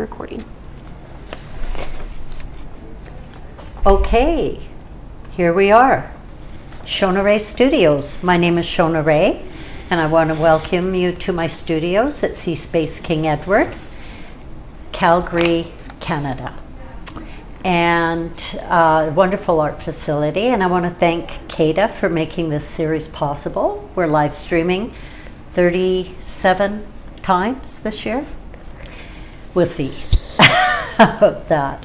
recording. Okay, here we are, Shona Rae Studios. My name is Shona Rae, and I want to welcome you to my studios at Sea Space King Edward, Calgary, Canada. And a wonderful art facility, and I want to thank Kada for making this series possible. We're live streaming 37 times this year. We'll see about that.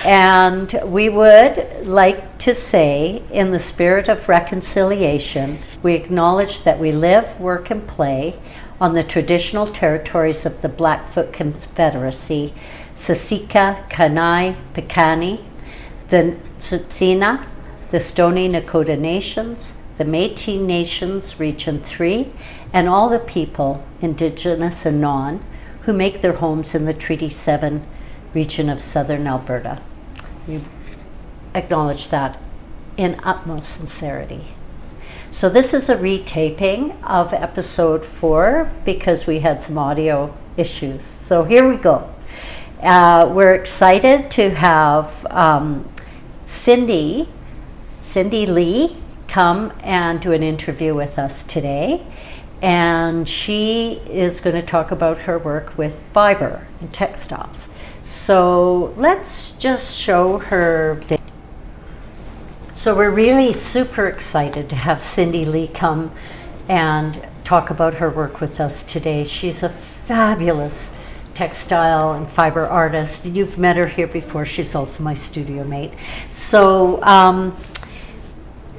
And we would like to say, in the spirit of reconciliation, we acknowledge that we live, work, and play on the traditional territories of the Blackfoot Confederacy, Siksika, Kainai, Piikani, the Tsuut'ina, the Stoney Nakoda Nations, the Métis Nations Region 3, and all the people, Indigenous and non, who make their homes in the Treaty 7 region of southern Alberta. We acknowledge that in utmost sincerity. So this is a retaping of episode 4 because we had some audio issues. So here we go. We're excited to have Cindy Lee come and do an interview with us today. And she is going to talk about her work with fiber and textiles. So let's just show her. So we're really super excited to have Cindy Lee come and talk about her work with us today. She's a fabulous textile and fiber artist. You've met her here before. She's also my studio mate. So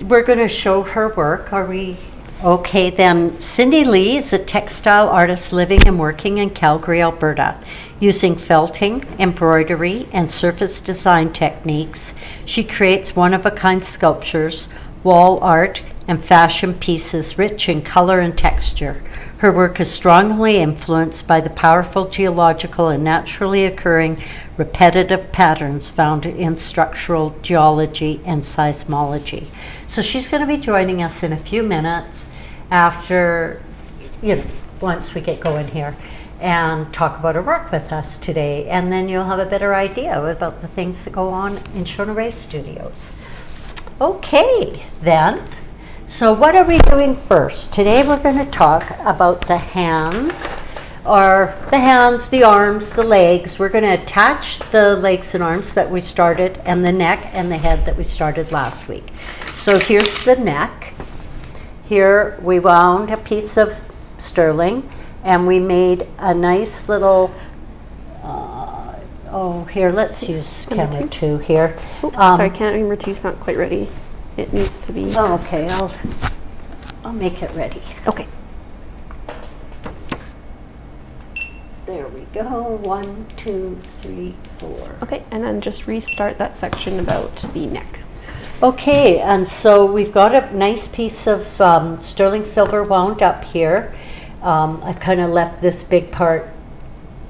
we're going to show her work. Are we? Okay, then. Cindy Lee is a textile artist living and working in Calgary, Alberta. Using felting, embroidery, and surface design techniques, she creates one-of-a-kind sculptures, wall art, and fashion pieces rich in color and texture. Her work is strongly influenced by the powerful geological and naturally occurring repetitive patterns found in structural geology and seismology. So she's going to be joining us in a few minutes after, once we get going here, and talk about her work with us today. And then you'll have a better idea about the things that go on in Shona Rae Studios. Okay, then. So what are we doing first? Today we're going to talk about the hands, the arms, the legs. We're going to attach the legs and arms that we started, and the neck and the head that we started last week. So here's the neck. Here we wound a piece of sterling, and we made a nice little, here, let's use camera 2 here. Sorry, camera 2's not quite ready. It needs to be. Oh, okay. I'll make it ready. Okay. There we go. 1, 2, 3, 4. Okay, and then just restart that section about the neck. Okay, and so we've got a nice piece of sterling silver wound up here. I've kind of left this big part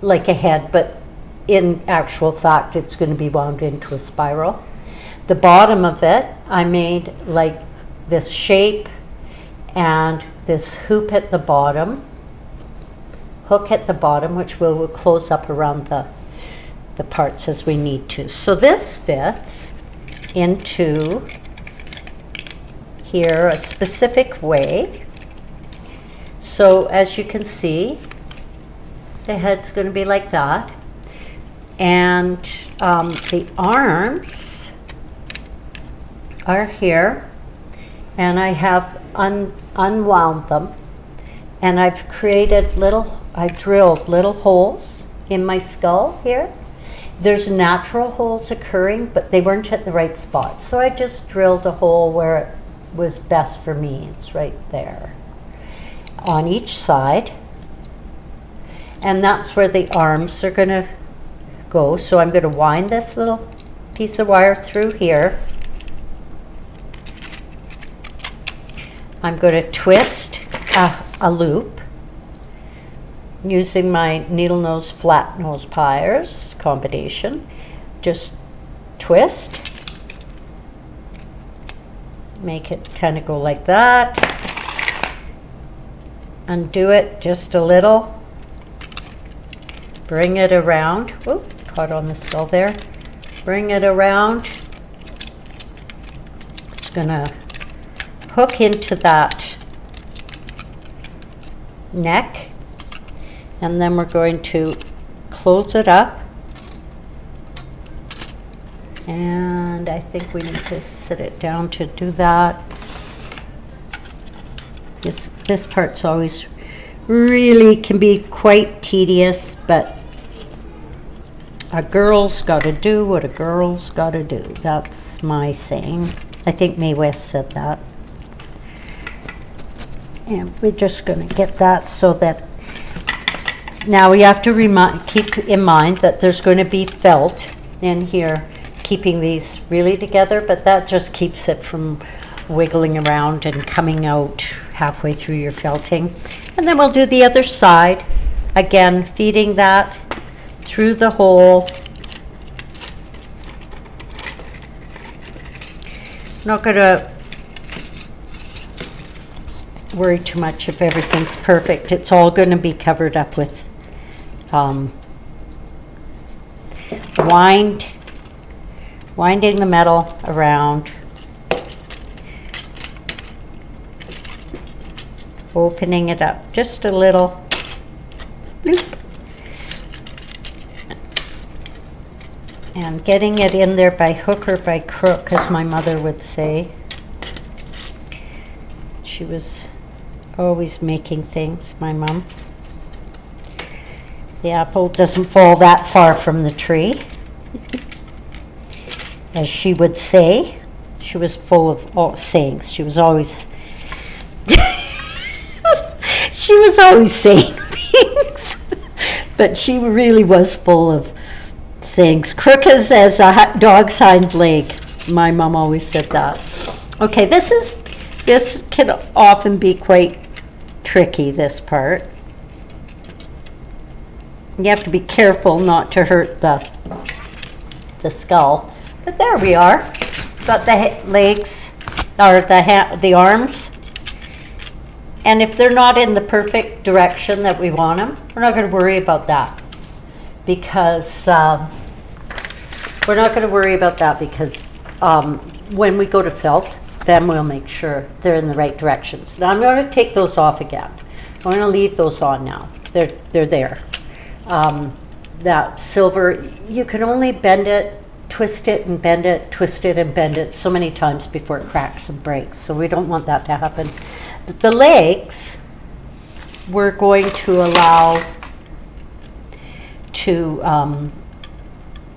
like a head, but in actual fact, it's going to be wound into a spiral. The bottom of it, I made like this shape and this hoop at the bottom, hook at the bottom, which we'll close up around the parts as we need to. So this fits into here a specific way. So as you can see, the head's going to be like that. And the arms are here, and I have unwound them, and I've drilled little holes in my skull here. There's natural holes occurring, but they weren't at the right spot, so I just drilled a hole where it was best for me. It's right there on each side, and that's where the arms are going to go. So I'm going to wind this little piece of wire through here. I'm going to twist a loop using my needle nose, flat nose pliers combination. Just twist, make it kind of go like that, undo it just a little, bring it around. Whoop, caught on the skull there. Bring it around. It's gonna hook into that neck, and then we're going to close it up. And I think we need to sit it down to do that. This part's always really can be quite tedious, but a girl's got to do what a girl's got to do. That's my saying. I think Mae West said that. And we're just going to get that so that now we have to keep in mind that there's going to be felt in here, keeping these really together, but that just keeps it from wiggling around and coming out halfway through your felting. And then we'll do the other side, again feeding that through the hole. Not going to worry too much if everything's perfect. It's all going to be covered up with winding the metal around, opening it up just a little, bloop, and getting it in there by hook or by crook, as my mother would say. She was always making things, my mom. The apple doesn't fall that far from the tree. As she would say, she was full of all sayings. She was always saying things, but she really was full of sayings. Crook as a dog's hind leg. My mom always said that. Okay, this can often be quite tricky, this part. You have to be careful not to hurt the skull. But there we are. Got the legs, or the arms. And if they're not in the perfect direction that we want them, we're not going to worry about that. Because when we go to felt, then we'll make sure they're in the right directions. Now I'm going to take those off again. I'm going to leave those on now. They're there. That silver, you can only bend it, twist it and bend it, twist it and bend it so many times before it cracks and breaks. So we don't want that to happen. The legs, we're going to allow to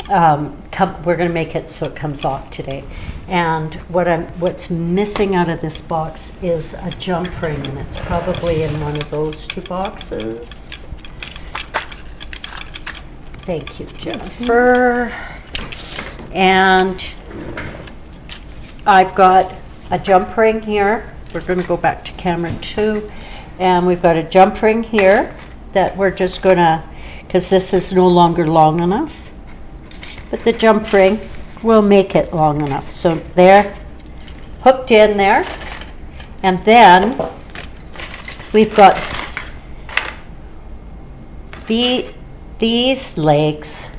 we're going to make it so it comes off today. And what's missing out of this box is a jump ring, and it's probably in one of those two boxes. Thank you, Jennifer. And I've got a jump ring here. We're going to go back to camera 2, and we've got a jump ring here that we're just going to, because this is no longer long enough, but the jump ring will make it long enough. So they're hooked in there, and then we've got these legs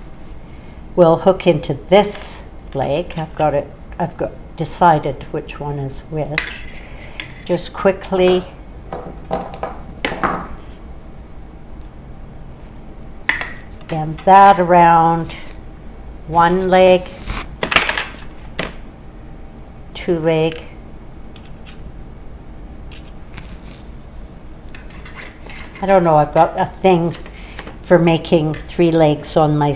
will hook into this leg. I've got decided which one is which. Just quickly bend that around one leg, two leg, I don't know, I've got a thing for making 3 legs on my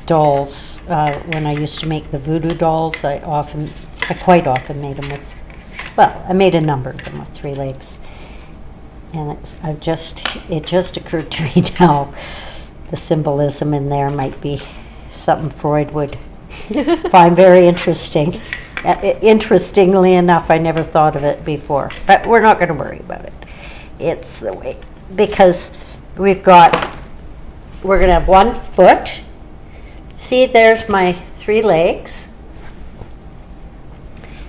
dolls. When I used to make the voodoo dolls, I quite often made them with, well, I made a number of them with 3 legs. And it just occurred to me now, the symbolism in there might be something Freud would find very interesting. Interestingly enough, I never thought of it before, but we're not going to worry about it. It's the way, because we're going to have 1 foot. See, there's my 3 legs.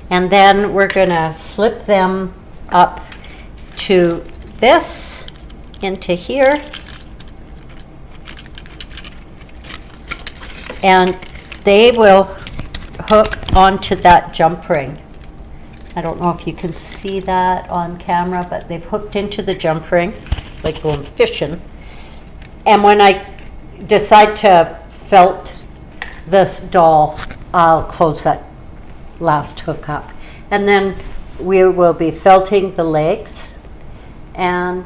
And then we're going to slip them up to this, into here, and they will hook onto that jump ring. I don't know if you can see that on camera, but they've hooked into the jump ring, like going fishing. And when I decide to felt this doll, I'll close that last hook up. And then we will be felting the legs and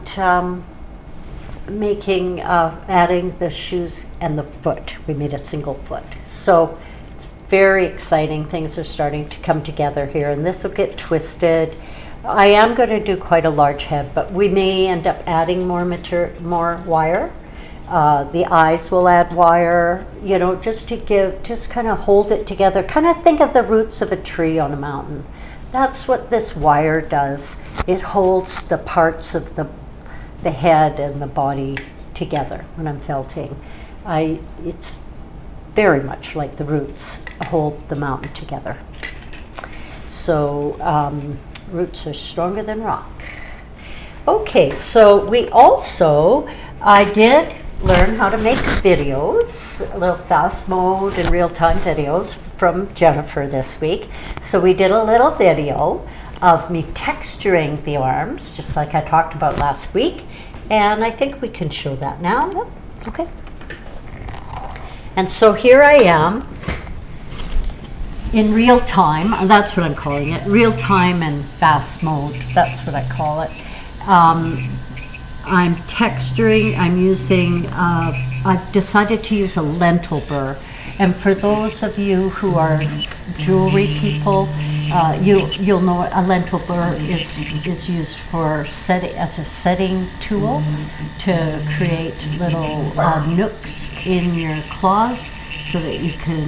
adding the shoes and the foot. We made a single foot. So it's very exciting. Things are starting to come together here, and this will get twisted. I am going to do quite a large head, but we may end up adding more wire. The eyes will add wire, you know, just kind of hold it together. Kind of think of the roots of a tree on a mountain. That's what this wire does. It holds the parts of the head and the body together when I'm felting. It's very much like the roots hold the mountain together. So roots are stronger than rock. Okay, so I did learn how to make videos, a little fast mode and real-time videos from Jennifer this week. So we did a little video of me texturing the arms, just like I talked about last week. And I think we can show that now. Yep. Okay. And so here I am in real time. That's what I'm calling it. Real time and fast mode. That's what I call it. I'm texturing. I'm using, I've decided to use a lentil burr. And for those of you who are jewelry people, you'll know a lentil burr is used for as a setting tool to create little nooks in your claws so that you can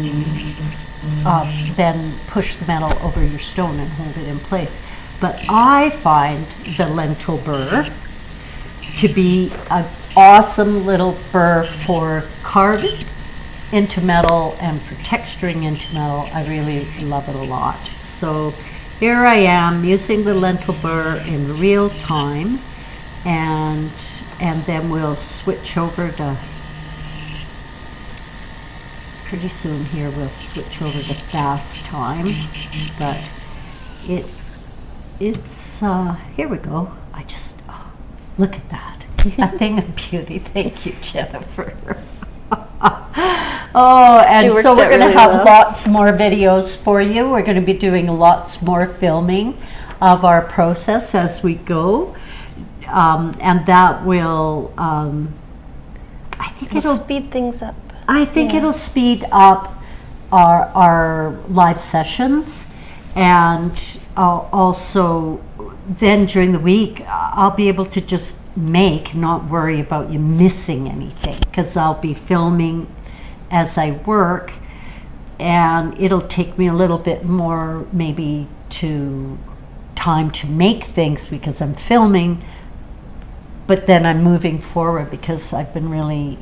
then push the metal over your stone and hold it in place. But I find the lentil burr to be an awesome little burr for carving into metal and for texturing into metal. I really love it a lot. So here I am using the lentil burr in real time, and then we'll switch over to, pretty soon here we'll switch over to fast time, but it's here we go. Look at that. A thing of beauty. Thank you, Jennifer. Oh, and so we're going to have lots more videos for you. We're going to be doing lots more filming of our process as we go. And that will, I think it'll speed things up. I think it'll speed up our live sessions, and also then during the week I'll be able to just not worry about you missing anything, because I'll be filming as I work, and it'll take me a little bit more maybe time to make things because I'm filming, but then I'm moving forward because I've been really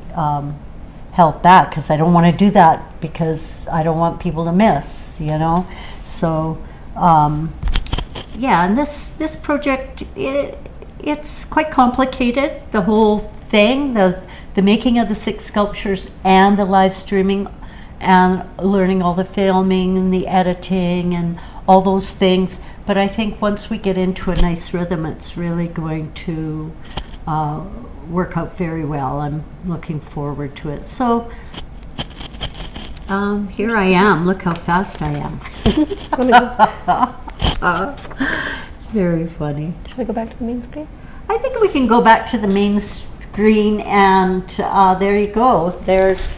held back because I don't want to do that because I don't want people to miss, you know. So yeah, and this project, it's quite complicated, the whole thing, the making of the 6 sculptures and the live streaming and learning all the filming and the editing and all those things. But I think once we get into a nice rhythm, it's really going to work out very well. I'm looking forward to it. So here I am. Look how fast I am. Very funny. Should we go back to the main screen? I think we can go back to the main screen, and there you go. There's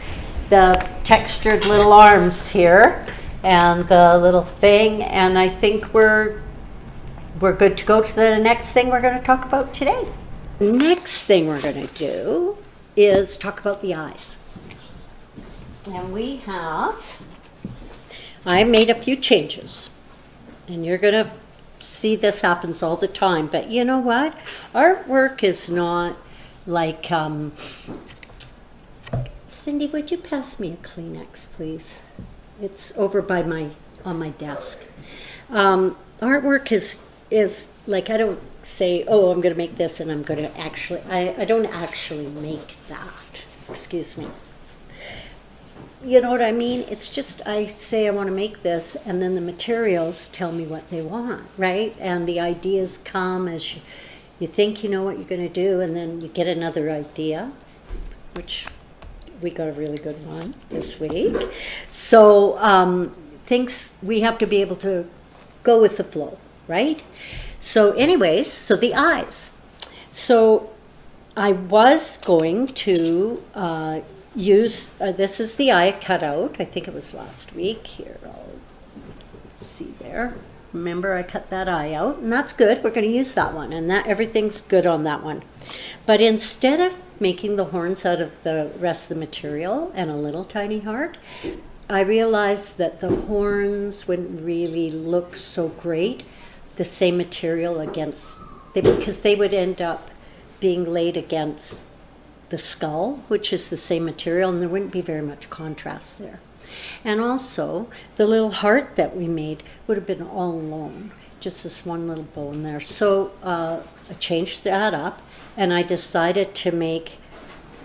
the textured little arms here and the little thing, and I think we're good to go to the next thing we're going to talk about today. Next thing we're going to do is talk about the eyes. And I made a few changes, and you're going to see this happens all the time, but you know what? Artwork is not like, Cindy, would you pass me a Kleenex, please? It's over on my desk. Artwork is like, I don't say, oh, I'm going to make this and I'm going to actually, I don't actually make that. Excuse me. you know what I mean? It's just, I say I want to make this, and then the materials tell me what they want, right? And the ideas come as you think you know what you're going to do, and then you get another idea, which we got a really good one this week. So we have to be able to go with the flow, right? So anyways, so the eyes. So I was going to use, this is the eye cut out. I think it was last week. Here, I'll see there. Remember, I cut that eye out, and that's good. We're going to use that one, and that everything's good on that one. But instead of making the horns out of the rest of the material and a little tiny heart, I realized that the horns wouldn't really look so great, the same material because they would end up being laid against the skull, which is the same material, and there wouldn't be very much contrast there. And also, the little heart that we made would have been all alone, just this one little bone there. So I changed that up, and I decided to make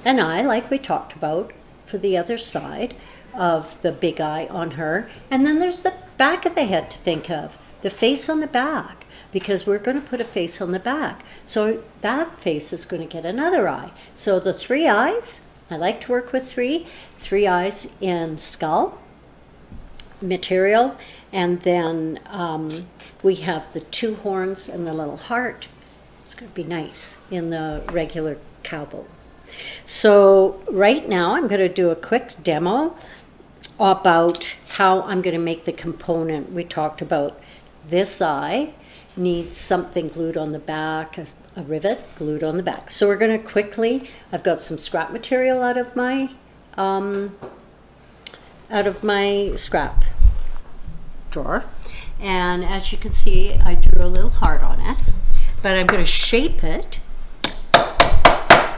an eye, like we talked about, for the other side of the big eye on her. And then there's the back of the head to think of, the face on the back, because we're going to put a face on the back. So that face is going to get another eye. So the 3 eyes, I like to work with three eyes in skull material, and then we have the 2 horns and the little heart. It's going to be nice in the regular cowbow. So right now I'm going to do a quick demo about how I'm going to make the component. We talked about this eye needs something glued on the back, a rivet glued on the back. So we're going to quickly, I've got some scrap material out of my scrap drawer, and as you can see, I drew a little heart on it, but I'm going to shape it,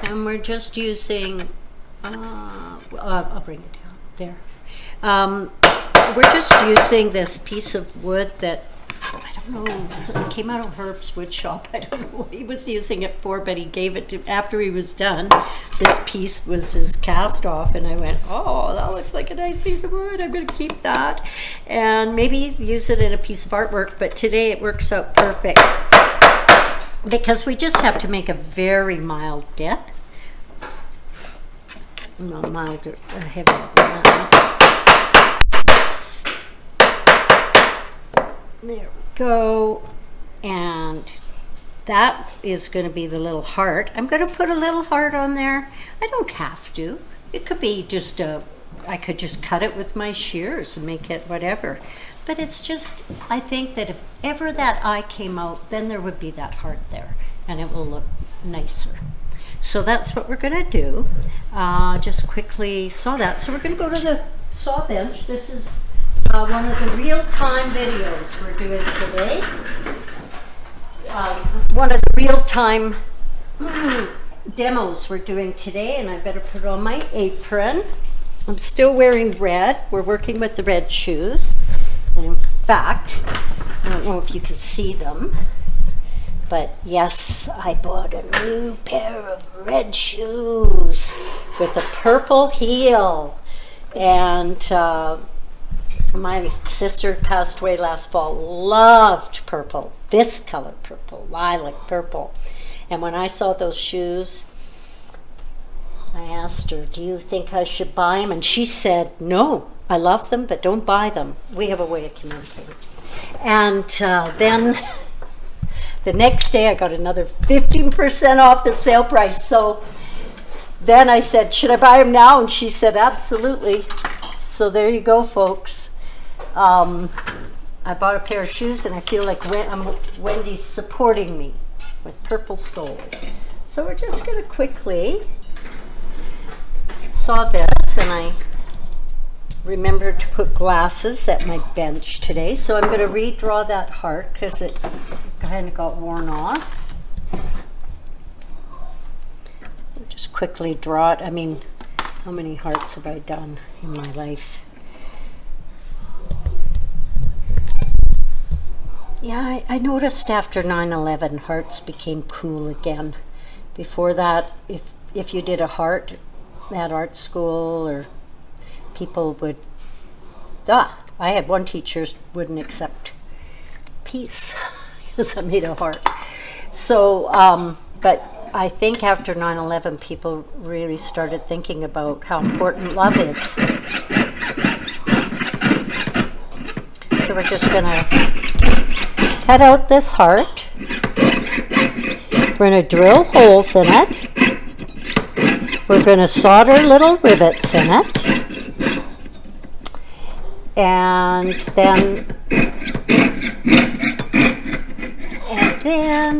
and we're just using I'll bring it down there. We're just using this piece of wood that I don't know, it came out of Herb's wood shop. I don't know what he was using it for, but he gave it to, after he was done, this piece was his cast off, and I went, oh, that looks like a nice piece of wood. I'm going to keep that and maybe use it in a piece of artwork, but today it works out perfect because we just have to make a very mild dip. No, milder, heavier than that. There we go, and that is going to be the little heart. I'm going to put a little heart on there. I don't have to. It could be just I could just cut it with my shears and make it whatever. But it's just, I think that if ever that eye came out, then there would be that heart there, and it will look nicer. So that's what we're going to do. Just quickly saw that. So we're going to go to the saw bench. This is one of the real-time videos we're doing today. One of the real-time demos we're doing today, and I better put on my apron. I'm still wearing red. We're working with the red shoes. And in fact, I don't know if you can see them, but yes, I bought a new pair of red shoes with a purple heel. And my sister passed away last fall, loved purple, this color purple, lilac purple. And when I saw those shoes, I asked her, do you think I should buy them? And she said, no, I love them, but don't buy them. We have a way of communicating. And then the next day I got another 15% off the sale price. So then I said, should I buy them now? And she said, absolutely. So there you go, folks. I bought a pair of shoes, and I feel like Wendy's supporting me with purple soles. So we're just going to quickly saw this, and I remembered to put glasses at my bench today. So I'm going to redraw that heart because it kind of got worn off. I'll just quickly draw it. I mean, how many hearts have I done in my life? Yeah, I noticed after 9/11 hearts became cool again. Before that, if you did a heart at art school or people would, I had one teacher wouldn't accept peace because I made a heart. So, but I think after 9/11, people really started thinking about how important love is. So we're just going to cut out this heart. We're going to drill holes in it. We're going to solder little rivets in it. And then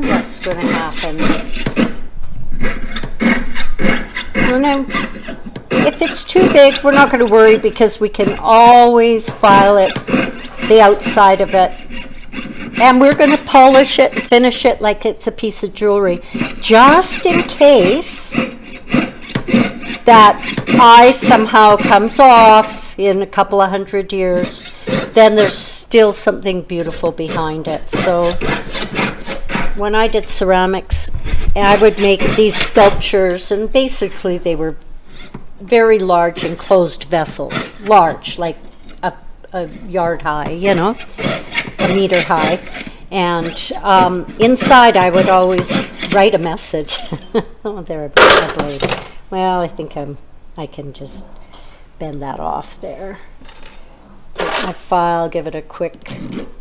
what's going to happen? If it's too big, we're not going to worry because we can always file it, the outside of it. And we're going to polish it and finish it like it's a piece of jewelry, just in case that eye somehow comes off in a couple of 100 years. Then there's still something beautiful behind it. So when I did ceramics, I would make these sculptures, and basically they were very large enclosed vessels, large, like a yard high, you know, a meter high. And inside I would always write a message. Oh, there I blade. Well, I think I can just bend that off there. Take my file, give it a quick,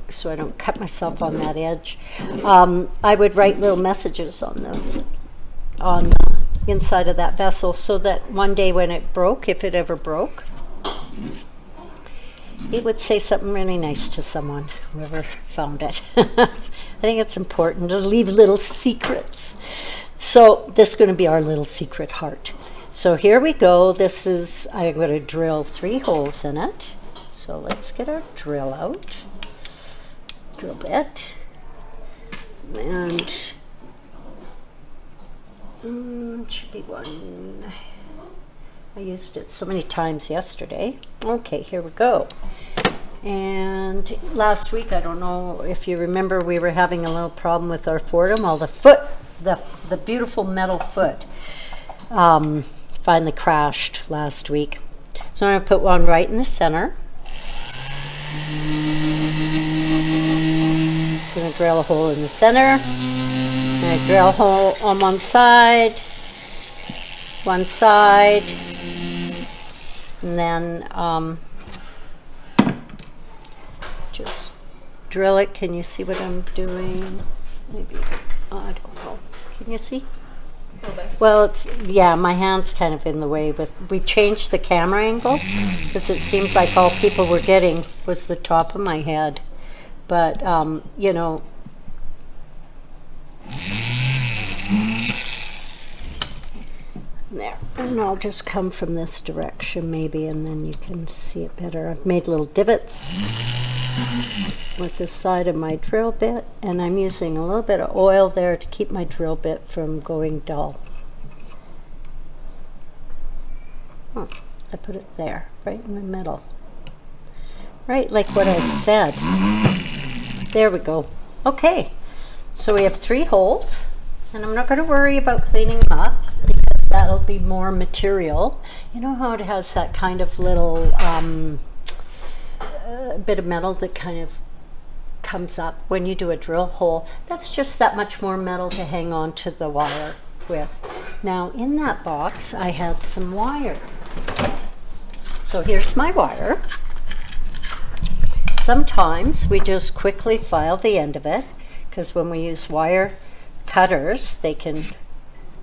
so I don't cut myself on that edge. I would write little messages on the inside of that vessel, so that one day when it broke, if it ever broke, it would say something really nice to someone, whoever found it. I think it's important to leave little secrets. So this is going to be our little secret heart. So here we go. I'm going to drill 3 holes in it. So let's get our drill out. Drill bit. And should be one. I used it so many times yesterday. Okay, here we go. And last week, I don't know if you remember, we were having a little problem with our Fordham. Well, the foot, the beautiful metal foot, finally crashed last week. So I'm going to put one right in the center. I'm going to drill a hole in the center. I'm going to drill a hole on one side, and then just drill it. Can you see what I'm doing? Maybe, I don't know. Can you see? Well, my hand's kind of in the way. We changed the camera angle because it seemed like all people were getting was the top of my head. But, you know, there. And I'll just come from this direction maybe, and then you can see it better. I've made little divots with the side of my drill bit, and I'm using a little bit of oil there to keep my drill bit from going dull. I put it there, right in the middle. Right, like what I said. There we go. Okay, so we have 3 holes, and I'm not going to worry about cleaning them up because that'll be more material. You know how it has that kind of little bit of metal that kind of comes up when you do a drill hole? That's just that much more metal to hang on to the wire with. Now in that box I had some wire. So here's my wire. Sometimes we just quickly file the end of it because when we use wire cutters they can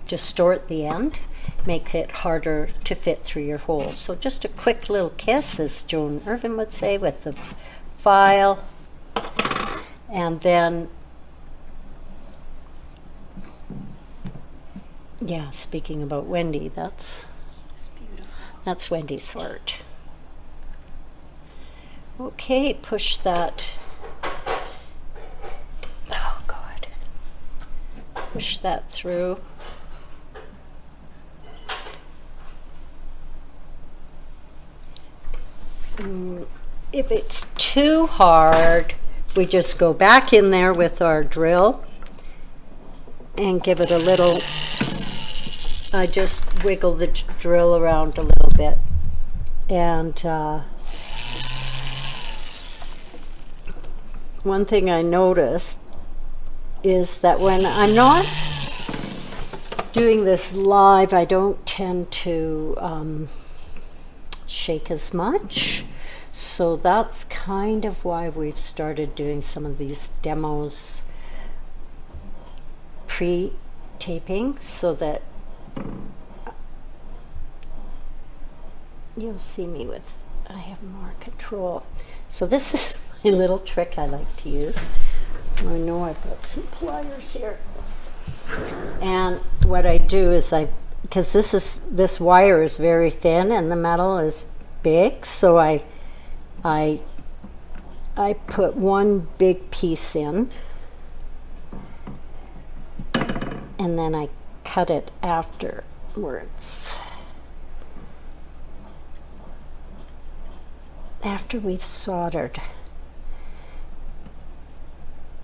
distort the end, make it harder to fit through your holes. So just a quick little kiss, as Joan Irvin would say, with the file. And then, yeah, speaking about Wendy, that's beautiful. That's Wendy's heart. Okay, push that. Oh God. Push that through. If it's too hard, we just go back in there with our drill and give it a little, I just wiggle the drill around a little bit And one thing I noticed is that when I'm not doing this live, I don't tend to shake as much. So that's kind of why we've started doing some of these demos pre-taping, so that you'll see me with, I have more control. So this is my little trick I like to use. I know I've got some pliers here. And what I do is because this wire is very thin and the metal is big, so I put one big piece in, and then I cut it afterwards. After we've soldered.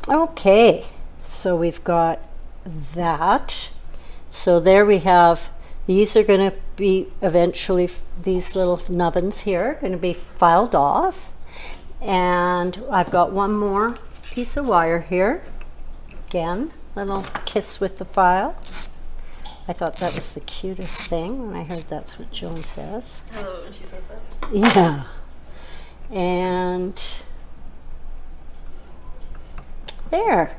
Okay, so we've got that. So there we have, these are going to be eventually, these little nubbins here are going to be filed off. And I've got one more piece of wire here. Again, little kiss with the file. I thought that was the cutest thing when I heard that's what Joan says. I love it when she says that. Yeah. And there.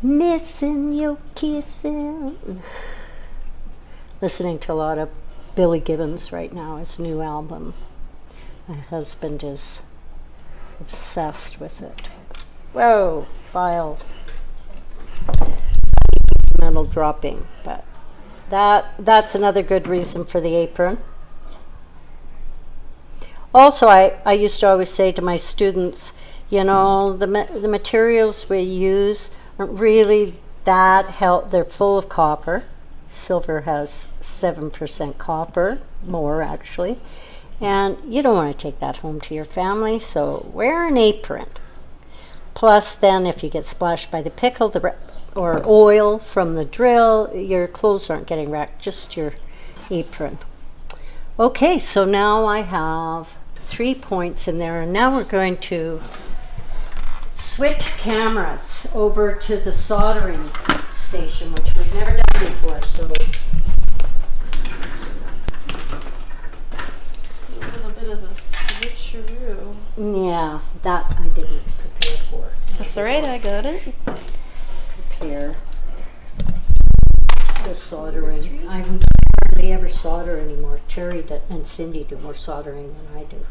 Missing your kissing. Listening to a lot of Billy Gibbons right now, his new album. My husband is obsessed with it. Whoa, file. Metal dropping, but that's another good reason for the apron. Also, I used to always say to my students, you know, the materials we use aren't really that they're full of copper. Silver has 7% copper, more actually. And you don't want to take that home to your family, so wear an apron. Plus, then, if you get splashed by the pickle or oil from the drill, your clothes aren't getting wrecked, just your apron. Okay, so now I have 3 points in there, and now we're going to switch cameras over to the soldering station, which we've never done before. So A little bit of a switcheroo. yeah, that I didn't prepare for. That's all right, I got it. Prepare the soldering. I hardly ever solder anymore. Terry and Cindy do more soldering than I do.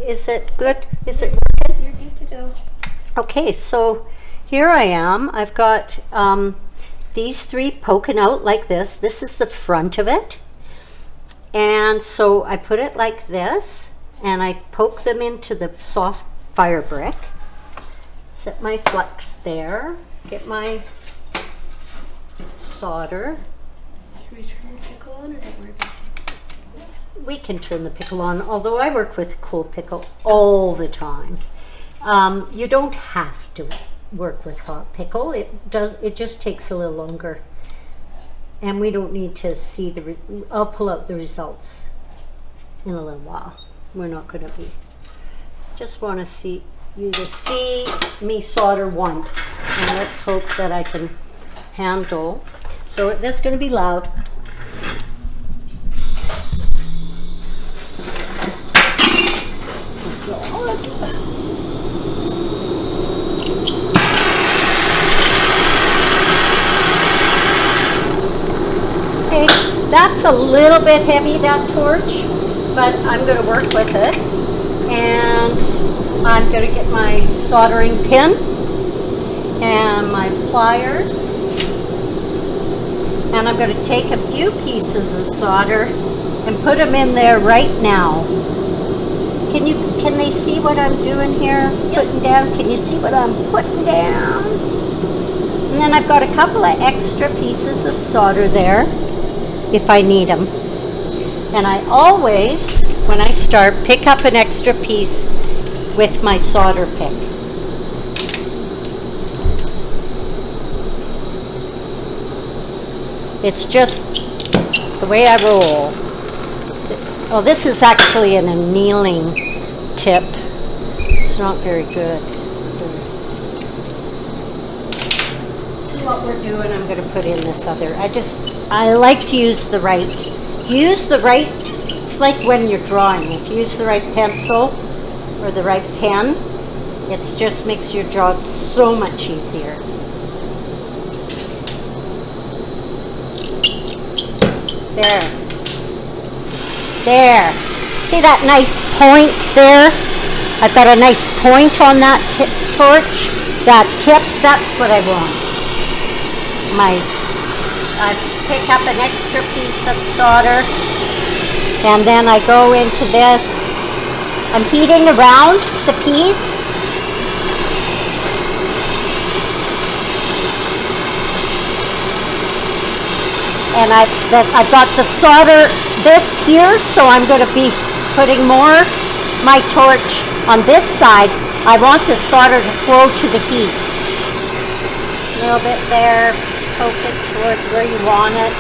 Is it good? Is it working? You're good to go. Okay, so here I am. I've got these 3 poking out like this. This is the front of it. And so I put it like this, and I poke them into the soft fire brick. Set my flux there. Get my solder. Should we turn the pickle on or don't worry about it? We can turn the pickle on, although I work with cool pickle all the time. You don't have to work with hot pickle. It just takes a little longer. And we don't need to see I'll pull out the results in a little while. We're not going to be. Just want to see you to see me solder once. And let's hope that I can handle. So that's going to be loud. Okay, that's a little bit heavy, that torch, but I'm going to work with it. And I'm going to get my soldering pin and my pliers. And I'm going to take a few pieces of solder and put them in there right now. Can they see what I'm doing here? Yep. Putting down. Can you see what I'm putting down? And then I've got a couple of extra pieces of solder there if I need them. And I always, when I start, pick up an extra piece with my solder pick. It's just the way I roll. Oh, this is actually an annealing tip. It's not very good. What we're doing, I'm going to put in this other. I like to use the right. It's like when you're drawing. If you use the right pencil or the right pen, it just makes your job so much easier. There. See that nice point there? I've got a nice point on that torch. That tip, that's what I want. I pick up an extra piece of solder, and then I go into this. I'm heating around the piece. And I've got the solder this here, so I'm going to be putting more my torch on this side. I want the solder to flow to the heat. A little bit there. Poke it towards where you want it.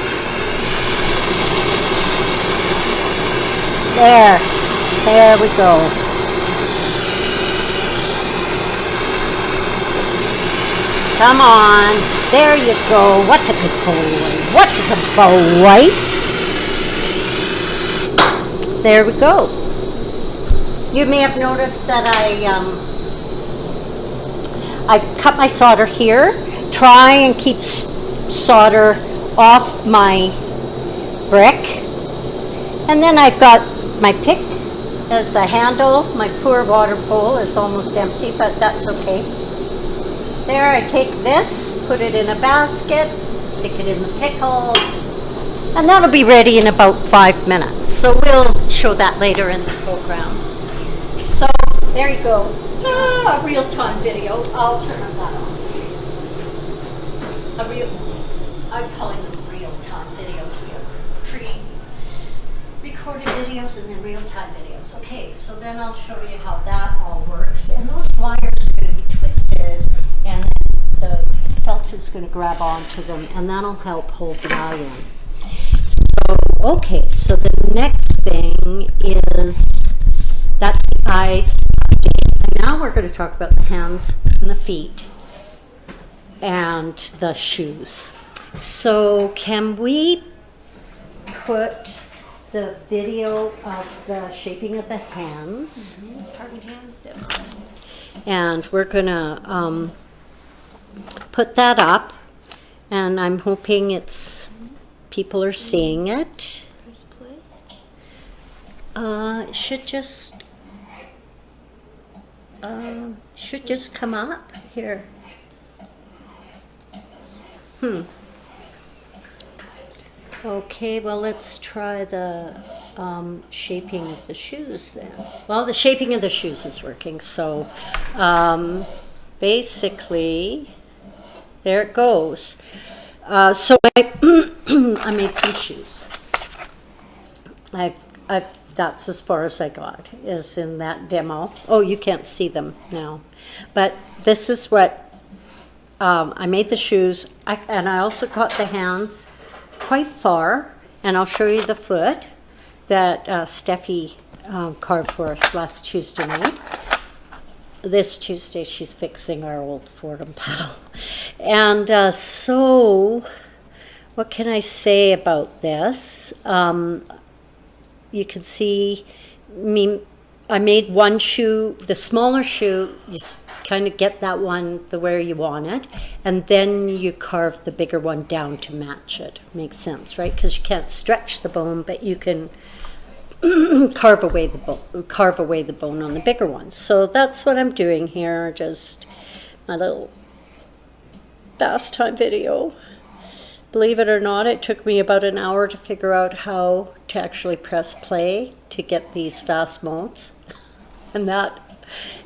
There we go. Come on, there you go. What a good boy. What a good boy. There we go. You may have noticed that I cut my solder here. Try and keep solder off my brick. And then I've got my pick as a handle. My poor water bowl is almost empty, but that's okay. There, I take this, put it in a basket, stick it in the pickle, and that'll be ready in about 5 minutes. So we'll show that later in the program. So there you go. A real-time video. I'll turn that on. I'm calling them real-time videos. We have pre-recorded videos and then real-time videos. Okay, so then I'll show you how that all works. And those wires are going to be twisted, and the felt is going to grab onto them, and that'll help hold the eye in. So, okay, so the next thing is, that's the eyes. And now we're going to talk about the hands and the feet and the shoes. So can we put the video of the shaping of the hands? Carving hands, And we're gonna put that up, and I'm hoping people are seeing it. Press play. It should just come up here. Okay, well, let's try the shaping of the shoes then. Well, the shaping of the shoes is working, so basically, there it goes. So I made some shoes. That's as far as I got, is in that demo. Oh, you can't see them now. But this is what I made the shoes, and I also got the hands quite far, and I'll show you the foot that Steffi carved for us last Tuesday night. This Tuesday she's fixing our old Fordham pedal. And so what can I say about this? You can see I made one shoe, the smaller shoe, you kind of get that one the way you want it, and then you carve the bigger one down to match it. Makes sense, right? Because you can't stretch the bone, but you can carve away the bone on the bigger one. So that's what I'm doing here, just my little fast time video. Believe it or not, it took me about an hour to figure out how to actually press play to get these fast modes. And that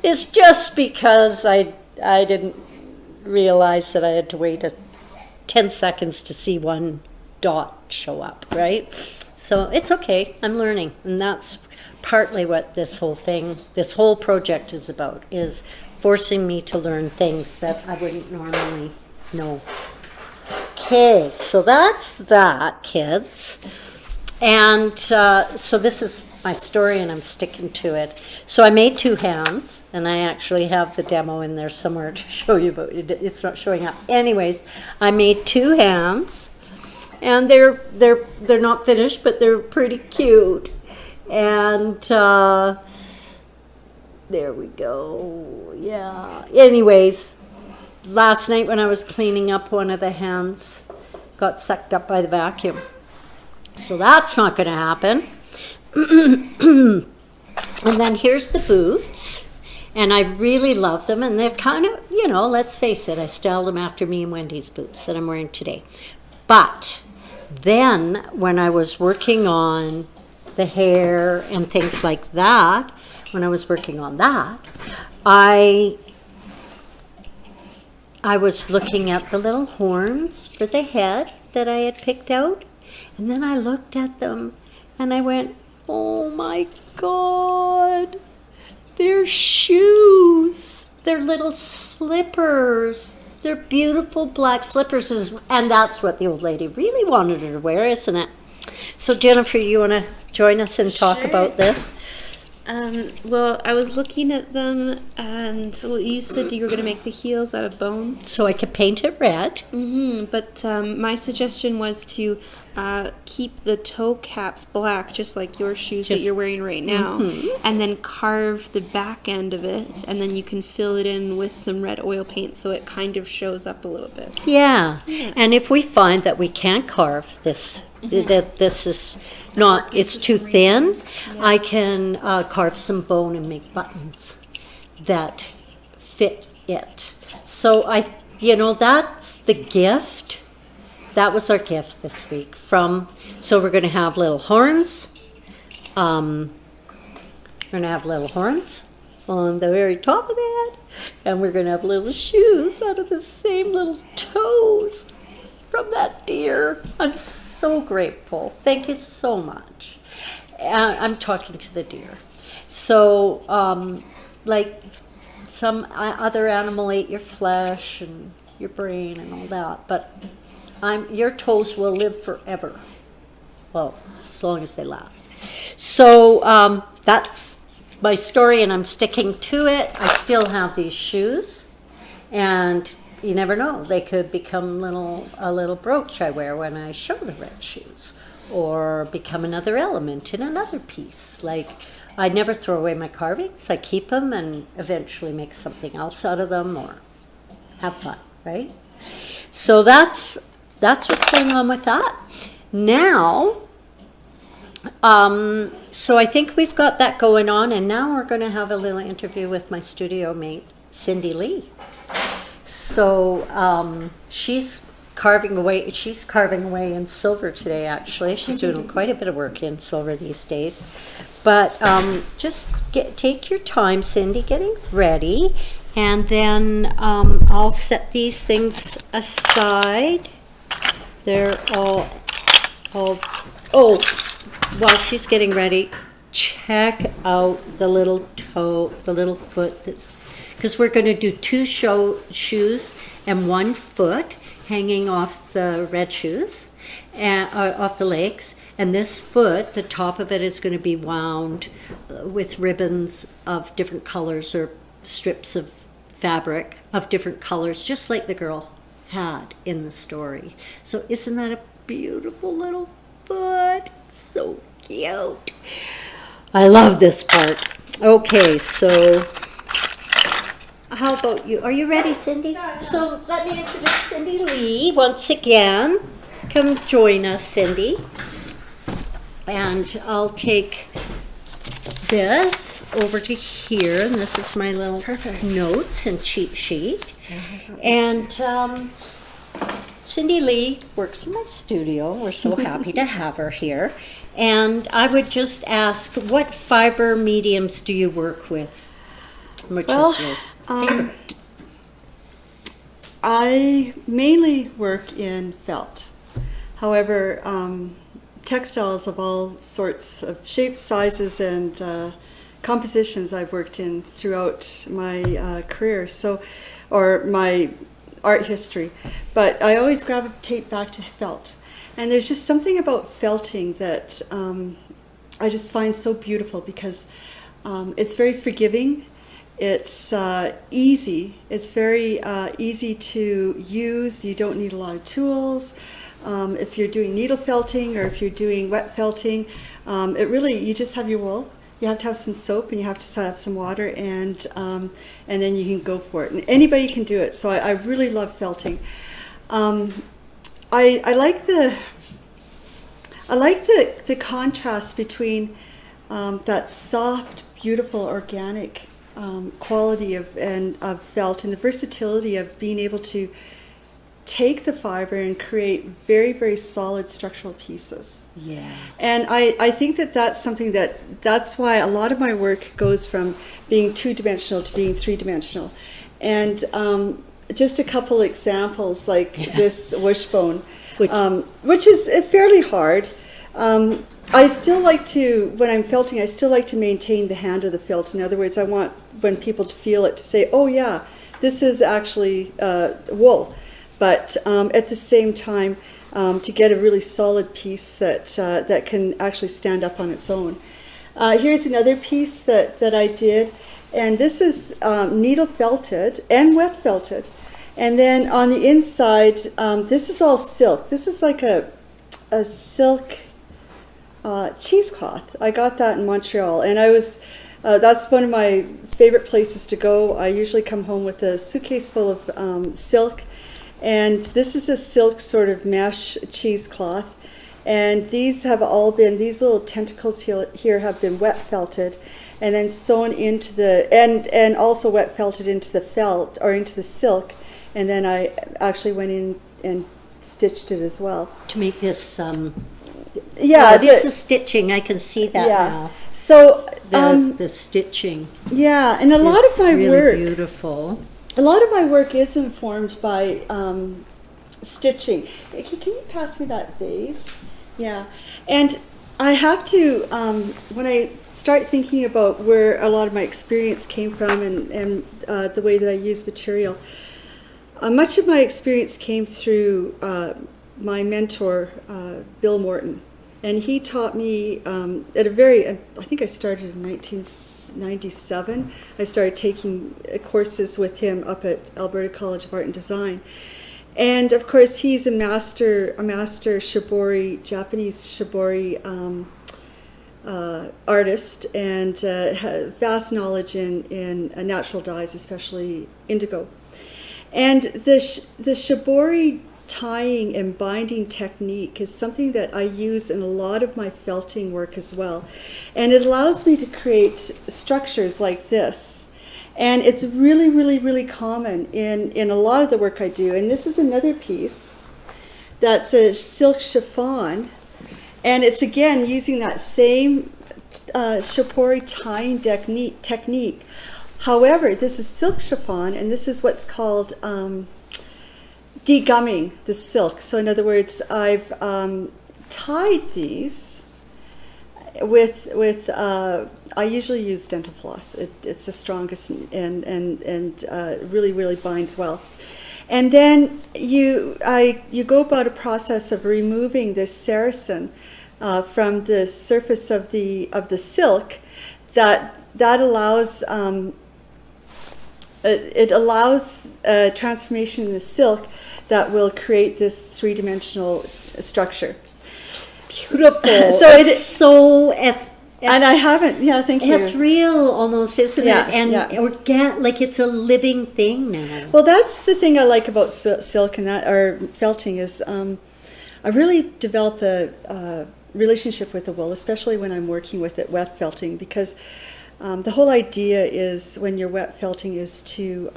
is just because I didn't realize that I had to wait 10 seconds to see one dot show up, right? So it's okay, I'm learning. And that's partly what this whole project is about, is forcing me to learn things that I wouldn't normally know. Okay, so that's that, kids. And so this is my story, and I'm sticking to it. So I made 2 hands, and I actually have the demo in there somewhere to show you, but it's not showing up. Anyways, I made 2 hands, and they're not finished, but they're pretty cute. And there we go. Yeah. Anyways, last night when I was cleaning up, one of the hands got sucked up by the vacuum. So that's not going to happen. And then here's the boots. And I really love them. And they're kind of, let's face it, I styled them after me and Wendy's boots that I'm wearing today. But then when I was working on the hair and things like that, when I was working on that, I was looking at the little horns for the head that I had picked out. And then I looked at them and I went, oh my God, they're shoes. They're little slippers. They're beautiful black slippers. And that's what the old lady really wanted her to wear, isn't it? So Jennifer, you want to join us and talk about this? Well, I was looking at them, and you said you were going to make the heels out of bone. So I could paint it red. But my suggestion was to keep the toe caps black, just like your shoes that you're wearing right now, and then carve the back end of it, and then you can fill it in with some red oil paint so it kind of shows up a little bit. Yeah. And if we find that we can't carve this, that this is not, it's too thin, I can carve some bone and make buttons that fit it. So that's the gift. That was our gift this week so we're going to have little horns. We're going to have little horns on the very top of that, and we're going to have little shoes out of the same little toes from that deer. I'm so grateful. Thank you so much. I'm talking to the deer. So, like some other animal ate your flesh and your brain and all that, but your toes will live forever. Well, as long as they last. So that's my story, and I'm sticking to it. I still have these shoes, and you never know, they could become a little brooch I wear when I show the red shoes, or become another element in another piece. Like, I never throw away my carvings. I keep them and eventually make something else out of them or have fun, right? So that's what's going on with that. Now, so I think we've got that going on, and now we're going to have a little interview with my studio mate, Cindy Lee. So she's carving away in silver today, actually. She's doing quite a bit of work in silver these days. But just take your time, Cindy, getting ready. And then I'll set these things aside. They're all, while she's getting ready, check out the little toe, the little foot that's, because we're going to do 2 shoes and 1 foot hanging off the red shoes, and off the legs. And this foot, the top of it is going to be wound with ribbons of different colors or strips of fabric of different colors, just like the girl had in the story. So isn't that a beautiful little foot? So cute. I love this part. Okay, so how about you? Are you ready, Cindy? So let me introduce Cindy Lee once again. Come join us, Cindy. And I'll take this over to here, and this is my little notes and cheat sheet. And Cindy Lee works in my studio. We're so happy to have her here. And I would just ask, what fiber mediums do you work with? Which is your favorite? I mainly work in felt. However, textiles of all sorts of shapes, sizes, and compositions I've worked in throughout my career, or my art history, but I always gravitate back to felt. And there's just something about felting that I just find so beautiful because it's very forgiving. It's easy. It's very easy to use. You don't need a lot of tools. If you're doing needle felting or if you're doing wet felting, you just have your wool. You have to have some soap and you have to have some water, and then you can go for it. And anybody can do it. So I really love felting. I like the contrast between that soft, beautiful, organic quality of felt and the versatility of being able to take the fiber and create very, very solid structural pieces. Yeah. And I think that's something that's why a lot of my work goes from being 2-dimensional to being 3-dimensional. And just a couple examples, like this wishbone, which is fairly hard. I still like to, when I'm felting, I still like to maintain the hand of the felt. In other words, I want when people to feel it to say, oh yeah, this is actually wool. But at the same time, to get a really solid piece that can actually stand up on its own. Here's another piece that I did, and this is needle felted and wet felted. And then on the inside, this is all silk. This is like a silk cheesecloth. I got that in Montreal, and that's one of my favorite places to go. I usually come home with a suitcase full of silk, and this is a silk sort of mesh cheesecloth, and these little tentacles here have been wet felted and then sewn into and also wet felted into the felt or into the silk, and then I actually went in and stitched it as well to make this this is stitching. I can see that now. So the stitching. Yeah, and a lot of my really work, beautiful. A lot of my work is informed by stitching. Can you pass me that vase? Yeah, and I have to when I start thinking about where a lot of my experience came from and the way that I use material. Much of my experience came through my mentor, Bill Morton. And he taught me I think I started in 1997. I started taking courses with him up at Alberta College of Art and Design. And of course, he's a master shibori, Japanese shibori artist, and has vast knowledge in natural dyes, especially indigo. And the shibori tying and binding technique is something that I use in a lot of my felting work as well. And it allows me to create structures like this. And it's really, really, really common in a lot of the work I do. And this is another piece that's a silk chiffon. And it's again using that same shibori tying technique. However, this is silk chiffon, and this is what's called degumming the silk. So in other words, I've tied these with I usually use dental floss. It's the strongest and really, really binds well. And then you go about a process of removing this sericin from the surface of the silk. That allows it allows transformation in the silk that will create this 3-dimensional structure. Beautiful. And I haven't. Yeah, thank you. It's real, almost, isn't it? And like it's a living thing now. Well, that's the thing I like about silk and felting is I really develop a relationship with the wool, especially when I'm working with it wet felting, because the whole idea is when you're wet felting is to